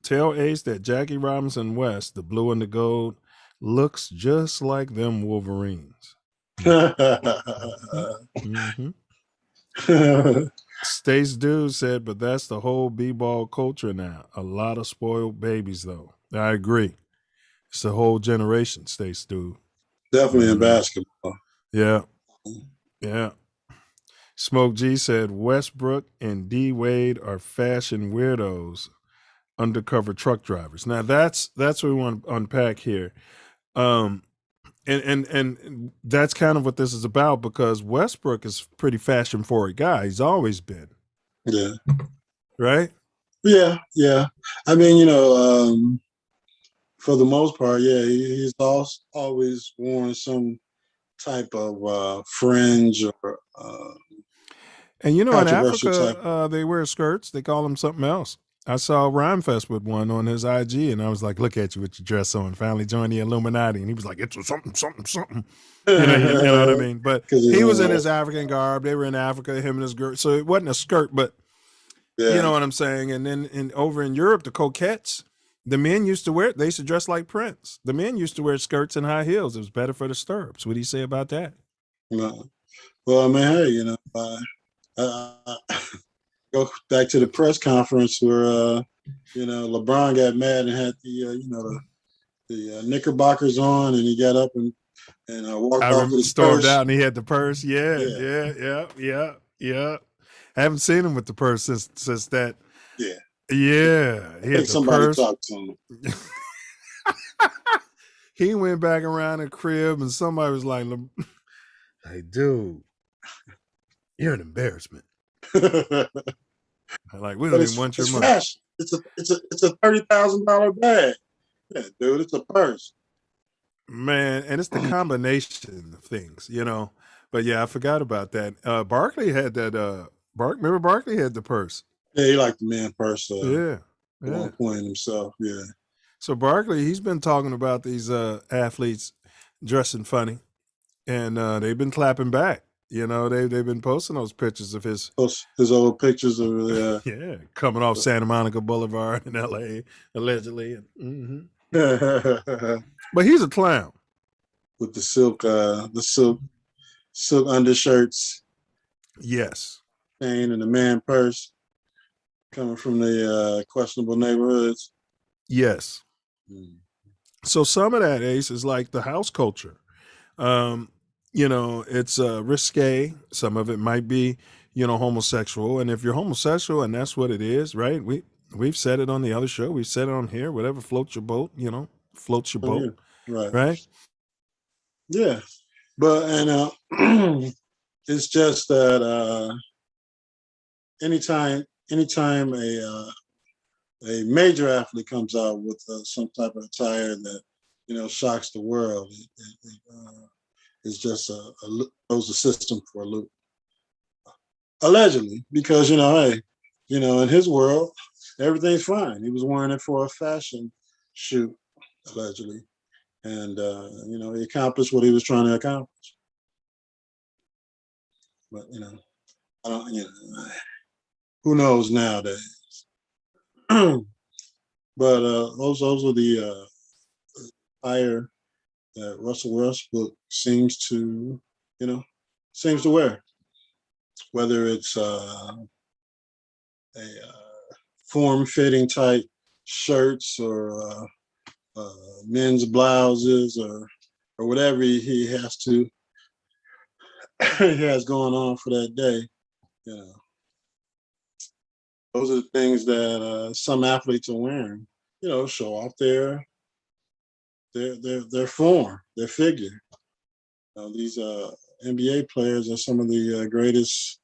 "Tell Ace that Jackie Robinson West, the blue and the gold, looks just like them Wolverines." Mm-hmm. Stace Dude said, "But that's the whole b-ball culture now. A lot of spoiled babies, though." I agree. It's the whole generation, Stace Dude. Definitely in basketball. Yeah. Smoke G said Westbrook and D Wade are fashion weirdos, undercover truck drivers. Now that's what we want to unpack here. Um, and that's kind of what this is about because Westbrook is a pretty fashion forward guy. He's always been, Yeah, right? yeah. I mean, for the most part, yeah, he's always worn some type of fringe or And in controversial Africa, type. they wear skirts. They call them something else. I saw Rhymefest with one on his IG, and I was like, "Look at you with your dress on. Finally joined the Illuminati." And he was like, "It's a something, something, something." You know what I Because mean. But he's he was in in his African garb. They were in Africa, him and his girl. So it wasn't a skirt, but you yeah, know what I'm saying. And then over in Europe, the coquettes, the men used to wear. They used to dress like Prince. The men used to wear skirts and high heels. It was better for the stirrups. What do you say about that? no. Well, I mean, hey, uh, go back to the press conference where LeBron got mad and had the knickerbockers on, and he got up and walked off with his Stormed out purse. and he had the purse. Yeah, Yeah, yeah. I haven't seen him with the purse since that. yeah. Yeah, I he had think the somebody purse. talked to him. He went back around the crib and somebody was like, "Hey, dude, you're an embarrassment." But Like, we don't even want your it's money. fashion. It's a $30,000 bag. Yeah, dude, it's a purse. Man, and it's the combination of things. But yeah, I forgot about that. Barkley had that. Remember Barkley had the purse. Yeah, he liked the man purse Yeah, at yeah. one point himself. Yeah. So Barkley, he's been talking about these athletes dressing funny, and they've been clapping back. They've been posting those pictures of his His old pictures of yeah coming off Santa Monica Boulevard in L.A. allegedly. with But he's a clown. the silk undershirts, Yes, chain, and the man purse coming from the questionable neighborhoods. yes. Mm. So some of that, Ace, is like the house culture. Um, it's risque. Some of it might be, homosexual. And if you're homosexual and that's what it is, right? We've said it on the other show. We've said it on here. Whatever floats your boat, floats your Oh, boat, yeah. Right. right? Yeah. But it's just that anytime a major athlete comes out with some type of attire that shocks the world, it's just throws the system for a loop. Allegedly, because hey, in his world, everything's fine. He was wearing it for a fashion shoot, allegedly, and he accomplished what he was trying to accomplish. But I don't. Who knows nowadays? But those are the attire that Russell Westbrook seems to wear, whether it's a form-fitting type shirts or men's blouses or whatever he has to he has going on for that day. You know, those are the things that some athletes are wearing. Show off their form, their figure. These NBA players are some of the greatest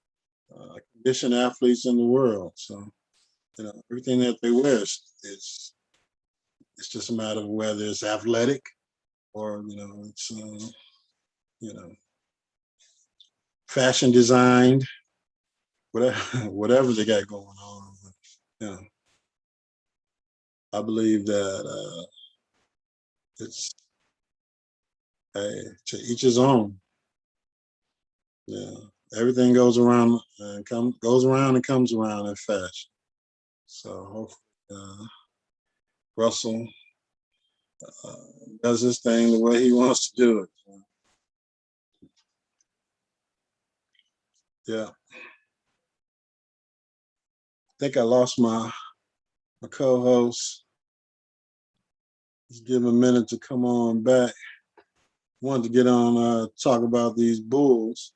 conditioned athletes in the world. So everything that they wear is it's just a matter of whether it's athletic or it's you know fashion designed, whatever whatever they got going on. But, I believe that it's to each his own. Yeah, everything goes around and goes around and comes around in fashion. So hopefully Russell uh, does his thing the way he wants to do it. Yeah, I think I lost my co-host. Just give him a minute to come on back. Wanted to get on talk about these Bulls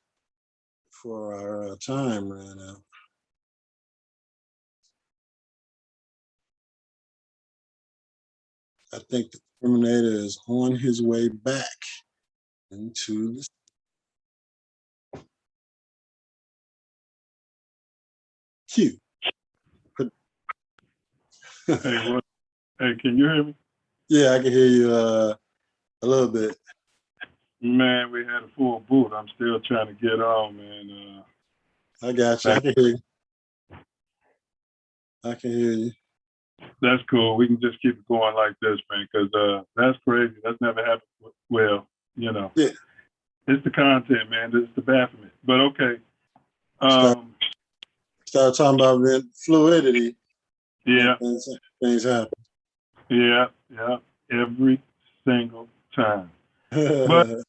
before our time ran out. I think the Terminator is on his way back into the. Cue. Hey, can you hear me? Yeah, I can hear you a little bit. Man, we had a full boot. I'm still trying to get on, man. I got you. I can hear you. I can hear you. That's cool. We can just keep it going like this, man, because that's crazy. That's never happened. Well, you know. Yeah. It's the content, man. It's the Baphomet. But okay. Start talking about the fluidity. Yeah. Things happen. Yeah. Every single time. But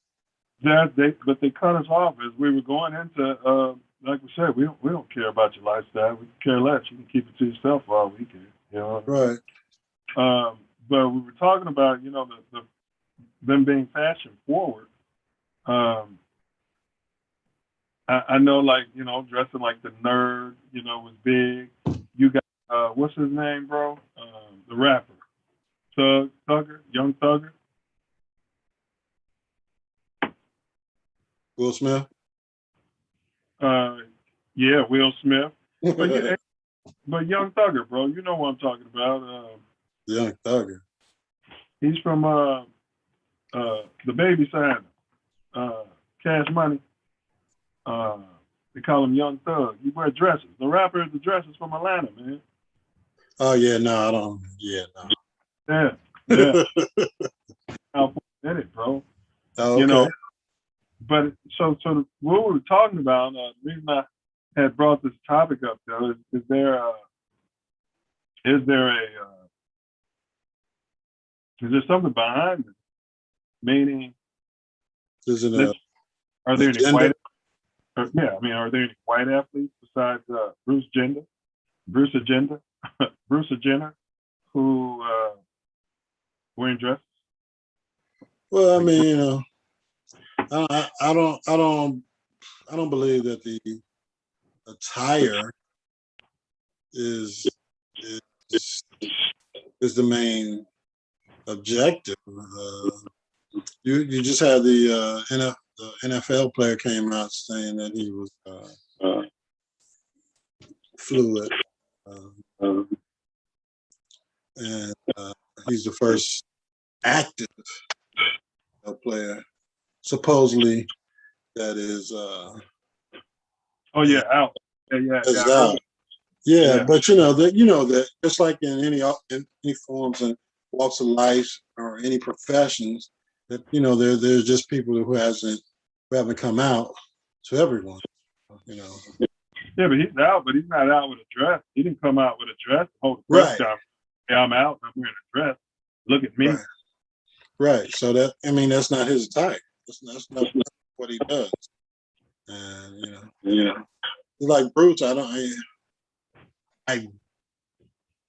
they cut us off as we were going into like we said, we don't care about your lifestyle. We care less. You can keep it to yourself for all we care. You know. Right. But we were talking about, you know, them being fashion forward. I know, like, you know, dressing like the nerd, you know, was big. You got what's his name, bro? The rapper, Thugger, Young Thugger. Will Smith. Yeah, Will Smith. But Young Thugger, bro, you know what I'm talking about. Young Thugger. He's from the Baby side, Cash Money. They call him Young Thug. He wear dresses. The rapper is the dresses from Atlanta, man. Oh yeah, no, I don't. Yeah, no. Yeah. I'll put in it, bro. Oh, okay. You know, but so what we were talking about. The reason I had brought this topic up, though, is there something behind it? Meaning, Is it are there any agenda? white? Yeah, I mean, are there any white athletes besides Bruce Jenner, who wearing dresses? Well, I mean, you know, I don't believe that the attire is the main objective. You just had the NFL player came out saying that he was fluid, and he's the first active player, supposedly, that is. Oh yeah, out. Yeah. Out. Yeah, but you know that just like in any forms and walks of life or any professions, that you know there's just people who haven't come out to everyone. You know. Yeah, but he's out, but he's not out with a dress. He didn't come out with a dress. Hold the press conference. Yeah, I'm out. I'm wearing a dress. Look at me. Right. So that's not his type. That's not what he does. And you know, like Bruce, I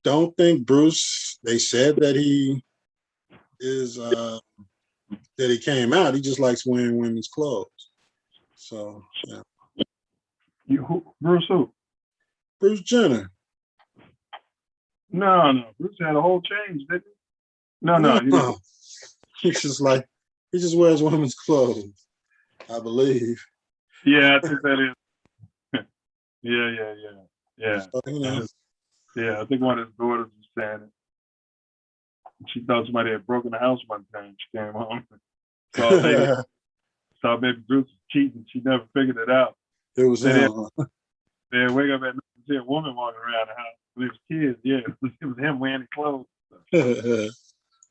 don't think Bruce. They said that he is that he came out. He just likes wearing women's clothes. So yeah. Bruce who? Bruce Jenner. No. Bruce had a whole change, didn't he? No. He didn't. He's just he just wears women's clothes, I believe. Yeah, I think that is. Yeah. So, you know. Yeah, I think one of his daughters was saying it. She thought somebody had broken the house one time. She came home and saw baby Bruce was cheating. She never figured it out. It was him. They wake up at night and see a woman walking around the house. It was kids. Yeah, it was him wearing the clothes.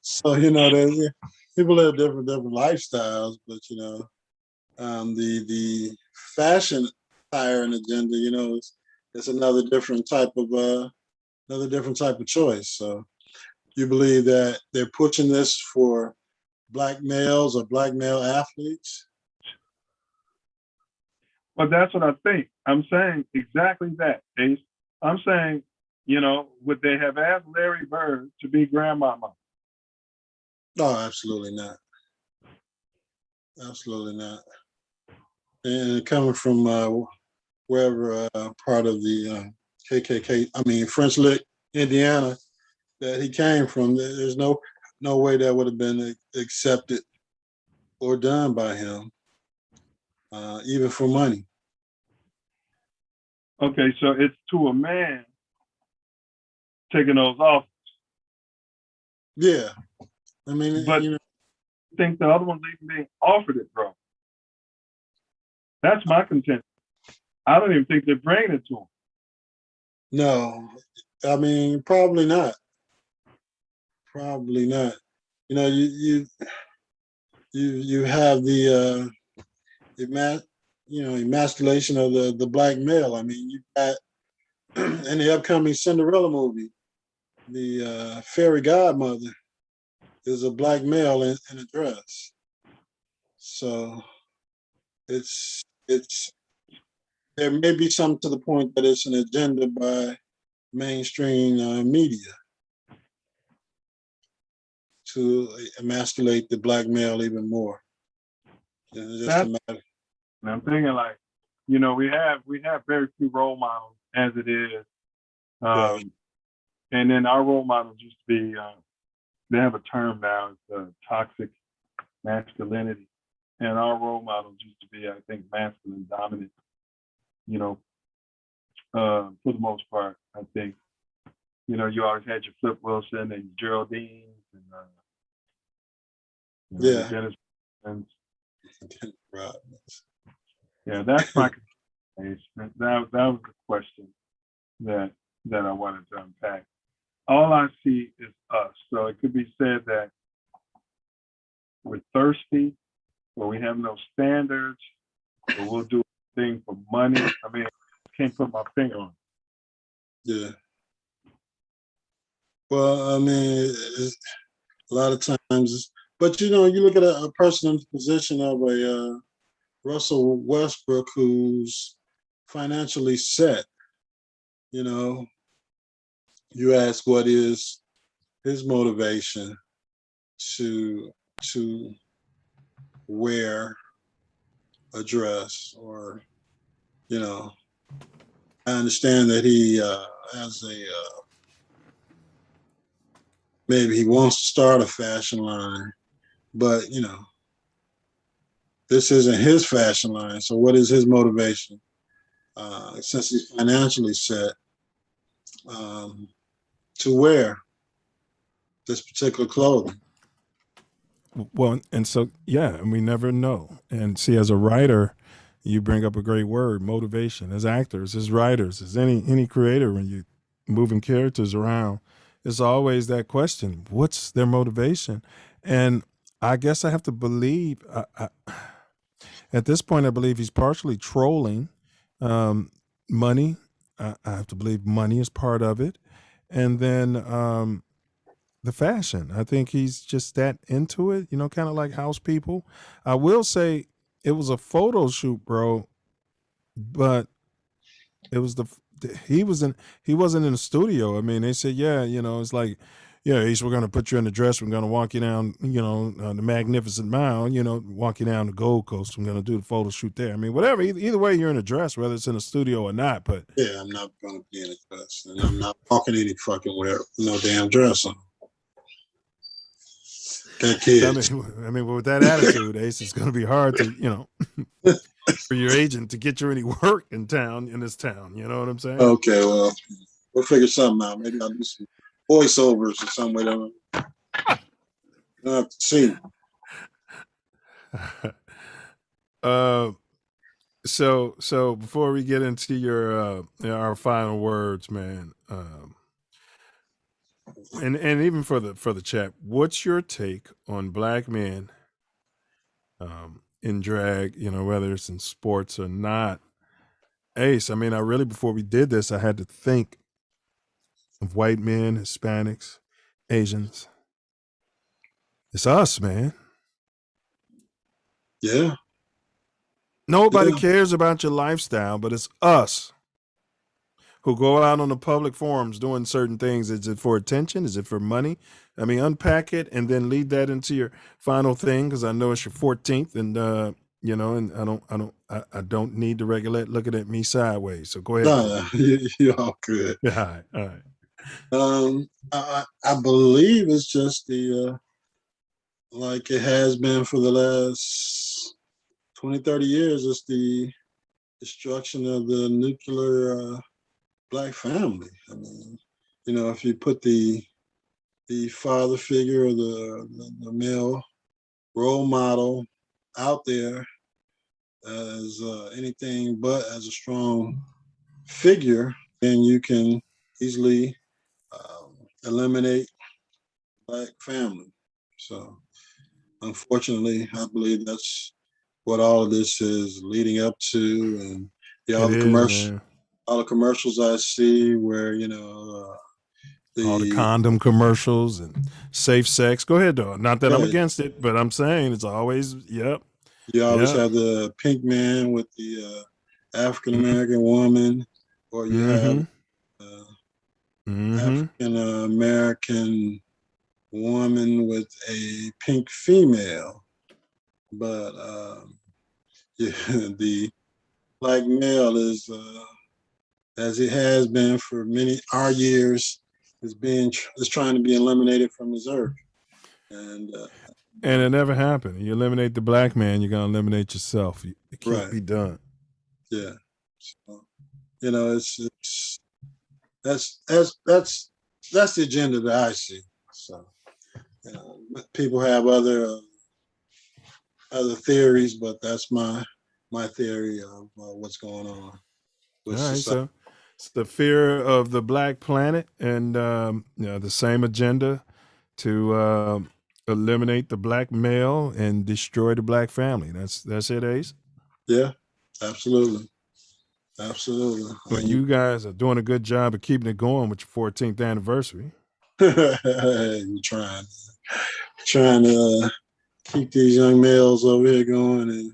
So you know, people have different lifestyles, but you know, the fashion attire and agenda, you know, it's another different type of choice. So you believe that they're pushing this for black males or black male athletes? Well, that's what I think. I'm saying exactly that, Ace. I'm saying, you know, would they have asked Larry Bird to be grandmama? No, absolutely not. Absolutely not. And coming from wherever part of the KKK, I mean French Lick, Indiana, that he came from. There's no way that would have been accepted or done by him, even for money. Okay, so it's to a man taking those off. Yeah, I mean, But you know, I think the other one's even being offered it, bro. That's my contention. I don't even think they're bringing it to him. no, I mean, probably not. Probably not. You know, you have the emasculation of the black male. I mean, you got in the upcoming Cinderella movie, the fairy godmother is a black male in a dress. So it's there may be something to the point that it's an agenda by mainstream media to emasculate the black male even more. And I'm thinking like, you know, we have very few role models as it is. Right. And then our role models used to be, they have a term now, it's toxic masculinity. And our role models used to be, I think, masculine dominant, you know, for the most part, I think. You know, you always had your Flip Wilson and Geraldine and Yeah. Dennis. And, Right. yeah, that's my case. That was the question that I wanted to unpack. All I see is us. So it could be said that we're thirsty, or we have no standards, or we'll do a thing for money. I mean, I can't put my finger on it. Yeah. Well, I mean, a lot of times, but you know, you look at a person in the position of a Russell Westbrook who's financially set. You know, you ask what is his motivation to wear a dress, or you know, I understand that he has maybe he wants to start a fashion line, but you know, this isn't his fashion line. So what is his motivation? Since he's financially set, to wear this particular clothing. Well, and so yeah, and we never know. And see, as a writer, you bring up a great word, motivation. As actors, as writers, as any creator, when you moving characters around, it's always that question: what's their motivation? And I guess I have to believe. At this point, I believe he's partially trolling money. I have to believe money is part of it, and then the fashion. I think he's just that into it, you know, kind of like house people. I will say it was a photo shoot, bro, but it was he wasn't in the studio. I mean, they said, yeah, you know, it's like, yeah, Ace, we're gonna put you in the dress. We're gonna walk you down, you know, the Magnificent Mile. You know, walk you down the Gold Coast. I'm gonna do the photo shoot there. I mean, whatever. Either way, you're in a dress, whether it's in a studio or not. But Yeah, I'm not going to be in a dress, and I'm not walking any fucking wear no damn dress on. Got kids. I mean, with that attitude, Ace, it's gonna be hard to, you know, for your agent to get you any work in this town. You know what I'm saying? Okay, well, we'll figure something out. Maybe I'll do some voiceovers or some way. Don't have to see. So before we get into your our final words, man, and even for the chat, what's your take on black men in drag? You know, whether it's in sports or not. Ace, I mean, I really, before we did this, I had to think of white men, Hispanics, Asians. It's us, man. Yeah. Nobody cares about your lifestyle, but it's us who go out on the public forums doing certain things. Is it for attention? Is it for money? I mean, unpack it and then lead that into your final thing, because I know it's your 14th, and and I don't need the regulate looking at me sideways. So go ahead, No, Corey. you're all good. All right, all right. I believe it's just the like it has been for the last 20, 30 years. It's the destruction of the nuclear black family. I mean, if you put the father figure or the male role model out there as anything but as a strong figure, then you can easily eliminate black family. So unfortunately, I believe that's what all of this is leading up to, and It is, man. all the commercials I see where All the the condom commercials and safe sex. Go ahead, though. Not that I'm yeah, against it, but I'm saying it's always, yep, you always yep. have the pink man with the African American woman, or you have Mm-hmm. Mm-hmm. African American woman with a pink female. But yeah, the black male is, as it has been for many our years, is trying to be eliminated from this earth. And And it never happened. You eliminate the black man, you're gonna eliminate yourself. It can't right, be done. yeah. So, it's that's the agenda that I see. So people have other theories, but that's my theory of what's going on All with right, society. so it's the fear of the black planet, and the same agenda to eliminate the black male and destroy the black family. That's it, Ace. Yeah, absolutely, absolutely. Well, you guys are doing a good job of keeping it going with your 14th anniversary. You're trying to keep these young males over here going and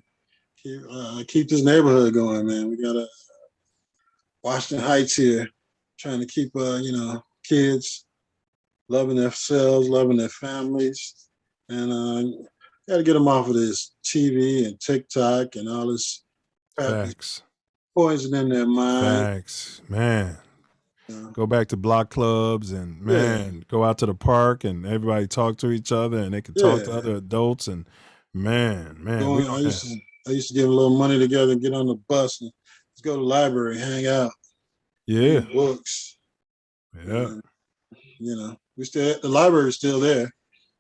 keep this neighborhood going, man. We got Washington Heights here, trying to keep kids loving themselves, loving their families, and got to get them off of this TV and TikTok and all this crap that's Facts. poisoning their mind. Facts. Man. Uh, Go back to block clubs and yeah, man, go out to the park and everybody talk to each other and they can talk to yeah. other adults and man, we Going, don't have I used to get a little money together and get on the bus and let's go to the library, hang out, yeah. read books. Yeah. And, the library's still there.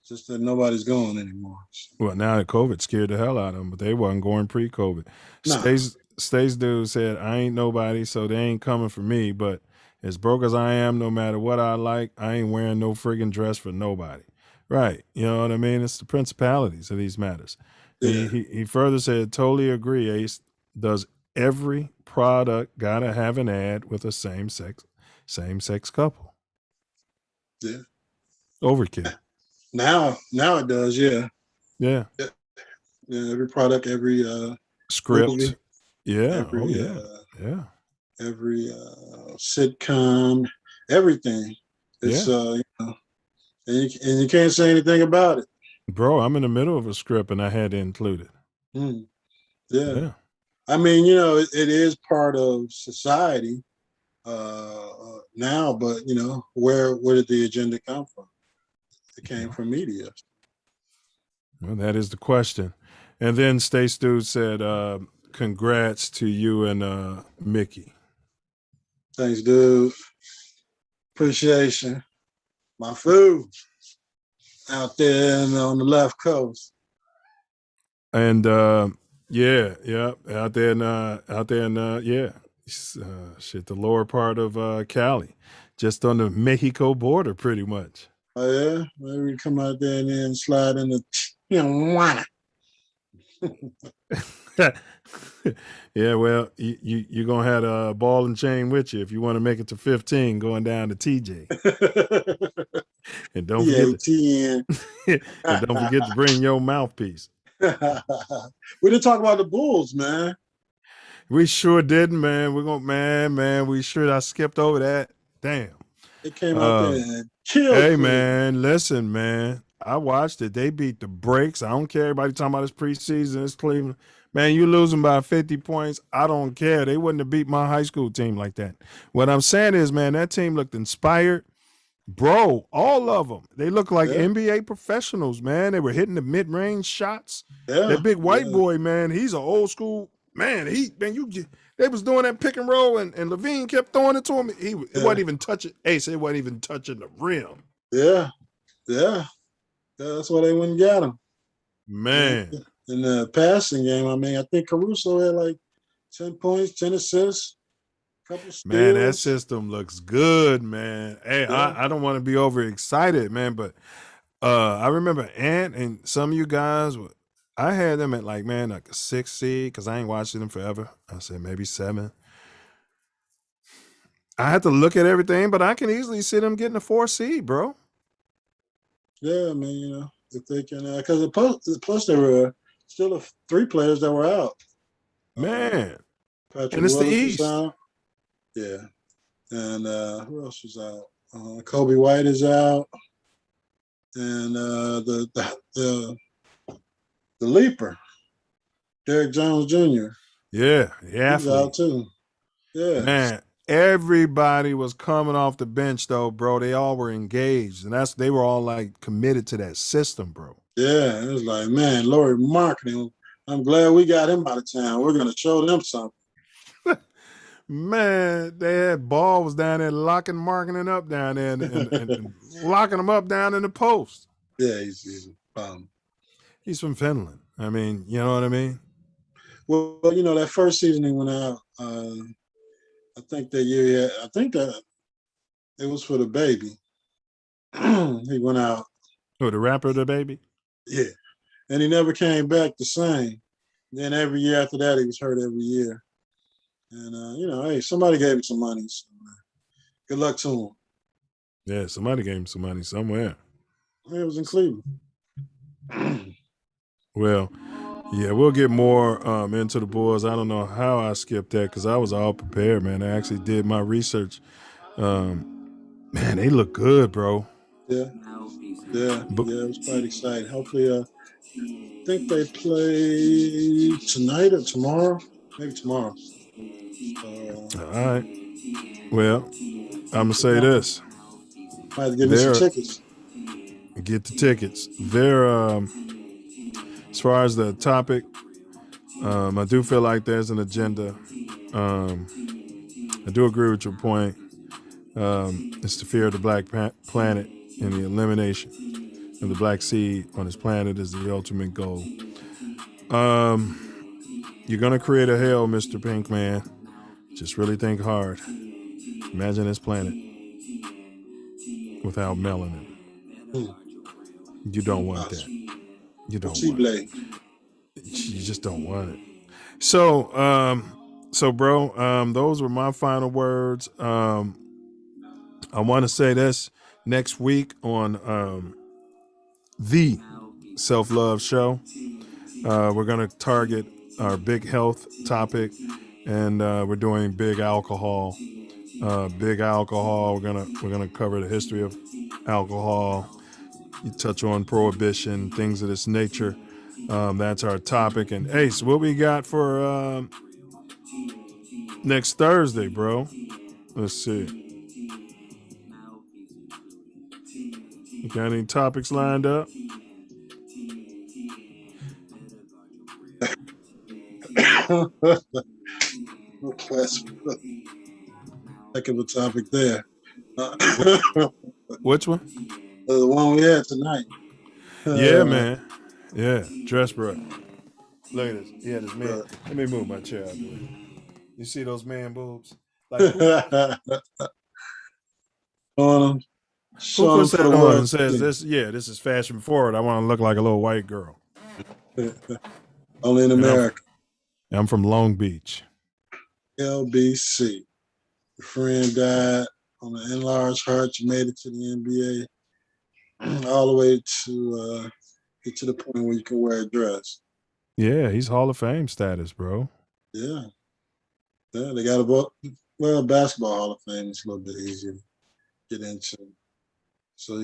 It's just that nobody's going anymore. Well, now that COVID scared the hell out of them, but they wasn't going pre-COVID. Nah, Stace dude said, I ain't nobody, so they ain't coming for me. But as broke as I am, no matter what I like, I ain't wearing no friggin' dress for nobody. Right. You know what I mean? It's the principalities of these matters. yeah, He further said, totally agree, Ace. Does every product gotta have an ad with a same sex couple? yeah. Overkill. Now it does, yeah. Yeah. Yeah, every product, every Script. movie, Yeah. every Oh yeah. Yeah. every sitcom, everything. It's Yeah. and you can't say anything about it. Bro, I'm in the middle of a script and I had to include it. Yeah. Yeah. I mean, it is part of society now, but where did the agenda come from? It came from media. Well, that is the question. And then Stace Dude said, congrats to you and Mickey. Thanks, dude. Appreciation. My food out there on the left coast. And out there in the lower part of Cali, just on the Mexico border, pretty much. Oh yeah, maybe we come out there and then slide in the Tijuana. Yeah, well, you're gonna have a ball and chain with you if you want to make it to 15 going down to TJ. And don't forget to bring your mouthpiece. We didn't talk about the Bulls, man. We sure didn't, man. I skipped over that. Damn. It came out there and killed. Hey, man, listen, man. I watched it. They beat the brakes. I don't care. Everybody talking about this preseason. It's Cleveland. Man, you losing by 50 points. I don't care. They wouldn't have beat my high school team like that. What I'm saying is, man, that team looked inspired. Bro, all of them. They look like Yeah, NBA professionals, man. They were hitting the mid-range shots. yeah, That big white yeah, boy, man, he's an old school man. They was doing that pick and roll, and Levine kept throwing it to him. It yeah, wasn't even touching. Ace, it wasn't even touching the rim. yeah, yeah. That's why they went and got him. And Man, in the passing game, I mean, I think Caruso had like 10 points, 10 assists, a couple man, that steals. system looks good, man. Hey, Yeah, I don't want to be overexcited, man, but I remember Ant and some of you guys. I had them at like a 6 seed because I ain't watching them forever. I said maybe 7. I had to look at everything, but I can easily see them getting a 4 seed, bro. yeah. I mean, if they can, because plus there were still 3 players that were out. Man, Patrick and it's the Willis was East. out. Yeah, and who else was out? Kobe White is out, and the leaper, Derrick Jones Jr. Yeah, the He's out athlete. too. Yeah, Man, everybody was coming off the bench though, bro. They all were engaged, and they were all like committed to that system, bro. yeah. It was like, man, Laurie Marketing. I'm glad we got him out of town. We're gonna show them something. Man, they had Ball was down there locking, marking it up down there, and locking them up down in the post. Yeah, he's He's from Finland. I mean, you know what I mean? well, that first season he went out. I think that year, I think that it was for the baby. He went out, Oh, the rapper, the baby. yeah, and he never came back the same. Then every year after that, he was hurt every year. And hey, somebody gave him some money. So, good luck to him. Yeah, somebody gave him some money somewhere. It was in Cleveland. Well, yeah, we'll get more into the Bulls. I don't know how I skipped that because I was all prepared, man. I actually did my research. Man, they look good, bro. Yeah, yeah, But, yeah. It was quite exciting. Hopefully, I think they play tonight or tomorrow. Maybe tomorrow. all right. Well, I'm gonna say this: Might have to give me some they're tickets. get the tickets. They're as far as the topic, I do feel like there's an agenda. I do agree with your point. It's the fear of the black planet and the elimination of the black seed on this planet is the ultimate goal. You're gonna create a hell, Mr. Pink Man. Just really think hard. Imagine this planet without melanin. You don't want that. You don't want it. You just don't want it. So, bro, those were my final words. I want to say this next week on the Self Love Show. We're gonna target our big health topic, and we're doing big alcohol. Big alcohol. We're gonna cover the history of alcohol. You touch on prohibition, things of this nature. That's our topic. And Ace, what we got for next Thursday, bro? Let's see. You got any topics lined up? Westbrook. Heck of a topic there. Which one? The one we had tonight. Yeah, man. Yeah, dress bro. Look at this. Yeah, this man. Let me move my chair out the way. You see those man boobs? Like on them. who Showing them puts for that the on world. and says this? Yeah, this is fashion forward. I want to look like a little white girl. Only in America. I'm from Long Beach. LBC. Your friend died on an enlarged heart. You made it to the NBA, all the way to get to the point where you can wear a dress. Yeah, he's Hall of Fame status, bro. Yeah. Yeah, they got a basketball Hall of Fame is a little bit easier to get into. So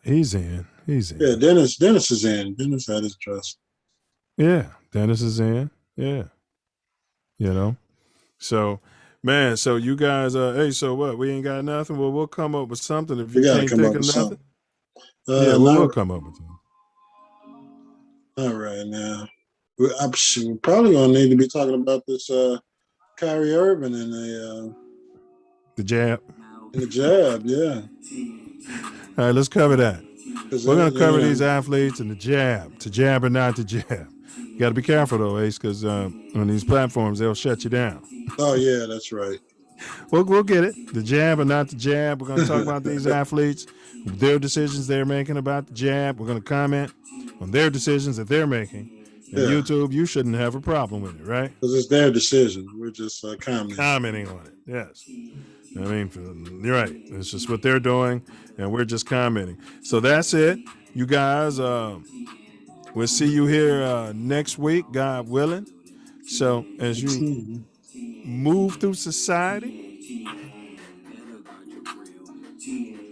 he's in. He's in. Yeah, Dennis is in. Dennis had his dress. Yeah, Dennis is in. Yeah. You know. So, man, so you guys, hey, so what? We ain't got nothing. Well, we'll come up with something. If We you got to can't come think up of with nothing, something. yeah, we Not, will come up with something. not right now. I'm probably gonna need to be talking about this Kyrie Irving and The jab. the jab, yeah. All right, let's cover that. Because We're gonna cover these athletes and the jab, to jab or not to jab. You got to be careful though, Ace, because on these platforms they'll shut you down. Oh yeah, that's right. We'll get it. The jab or not the jab. We're gonna talk about these athletes, their decisions they're making about the jab. We're gonna comment on their decisions that they're making. And Yeah, YouTube, you shouldn't have a problem with it, right? because it's their decision. We're just commenting. Commenting on it. Yes. I mean, you're right. It's just what they're doing, and we're just commenting. So that's it, you guys. We'll see you here next week, God willing. So as you move through society,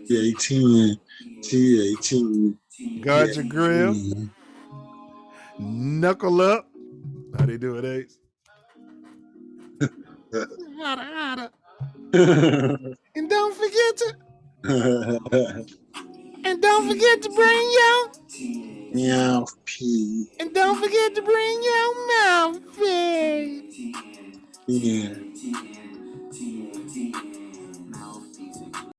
T18, T18, guard your grill, T18. knuckle up. How they do it, Ace? And don't forget to bring your Mouthpiece. and don't forget to bring your mouthpiece. Yeah.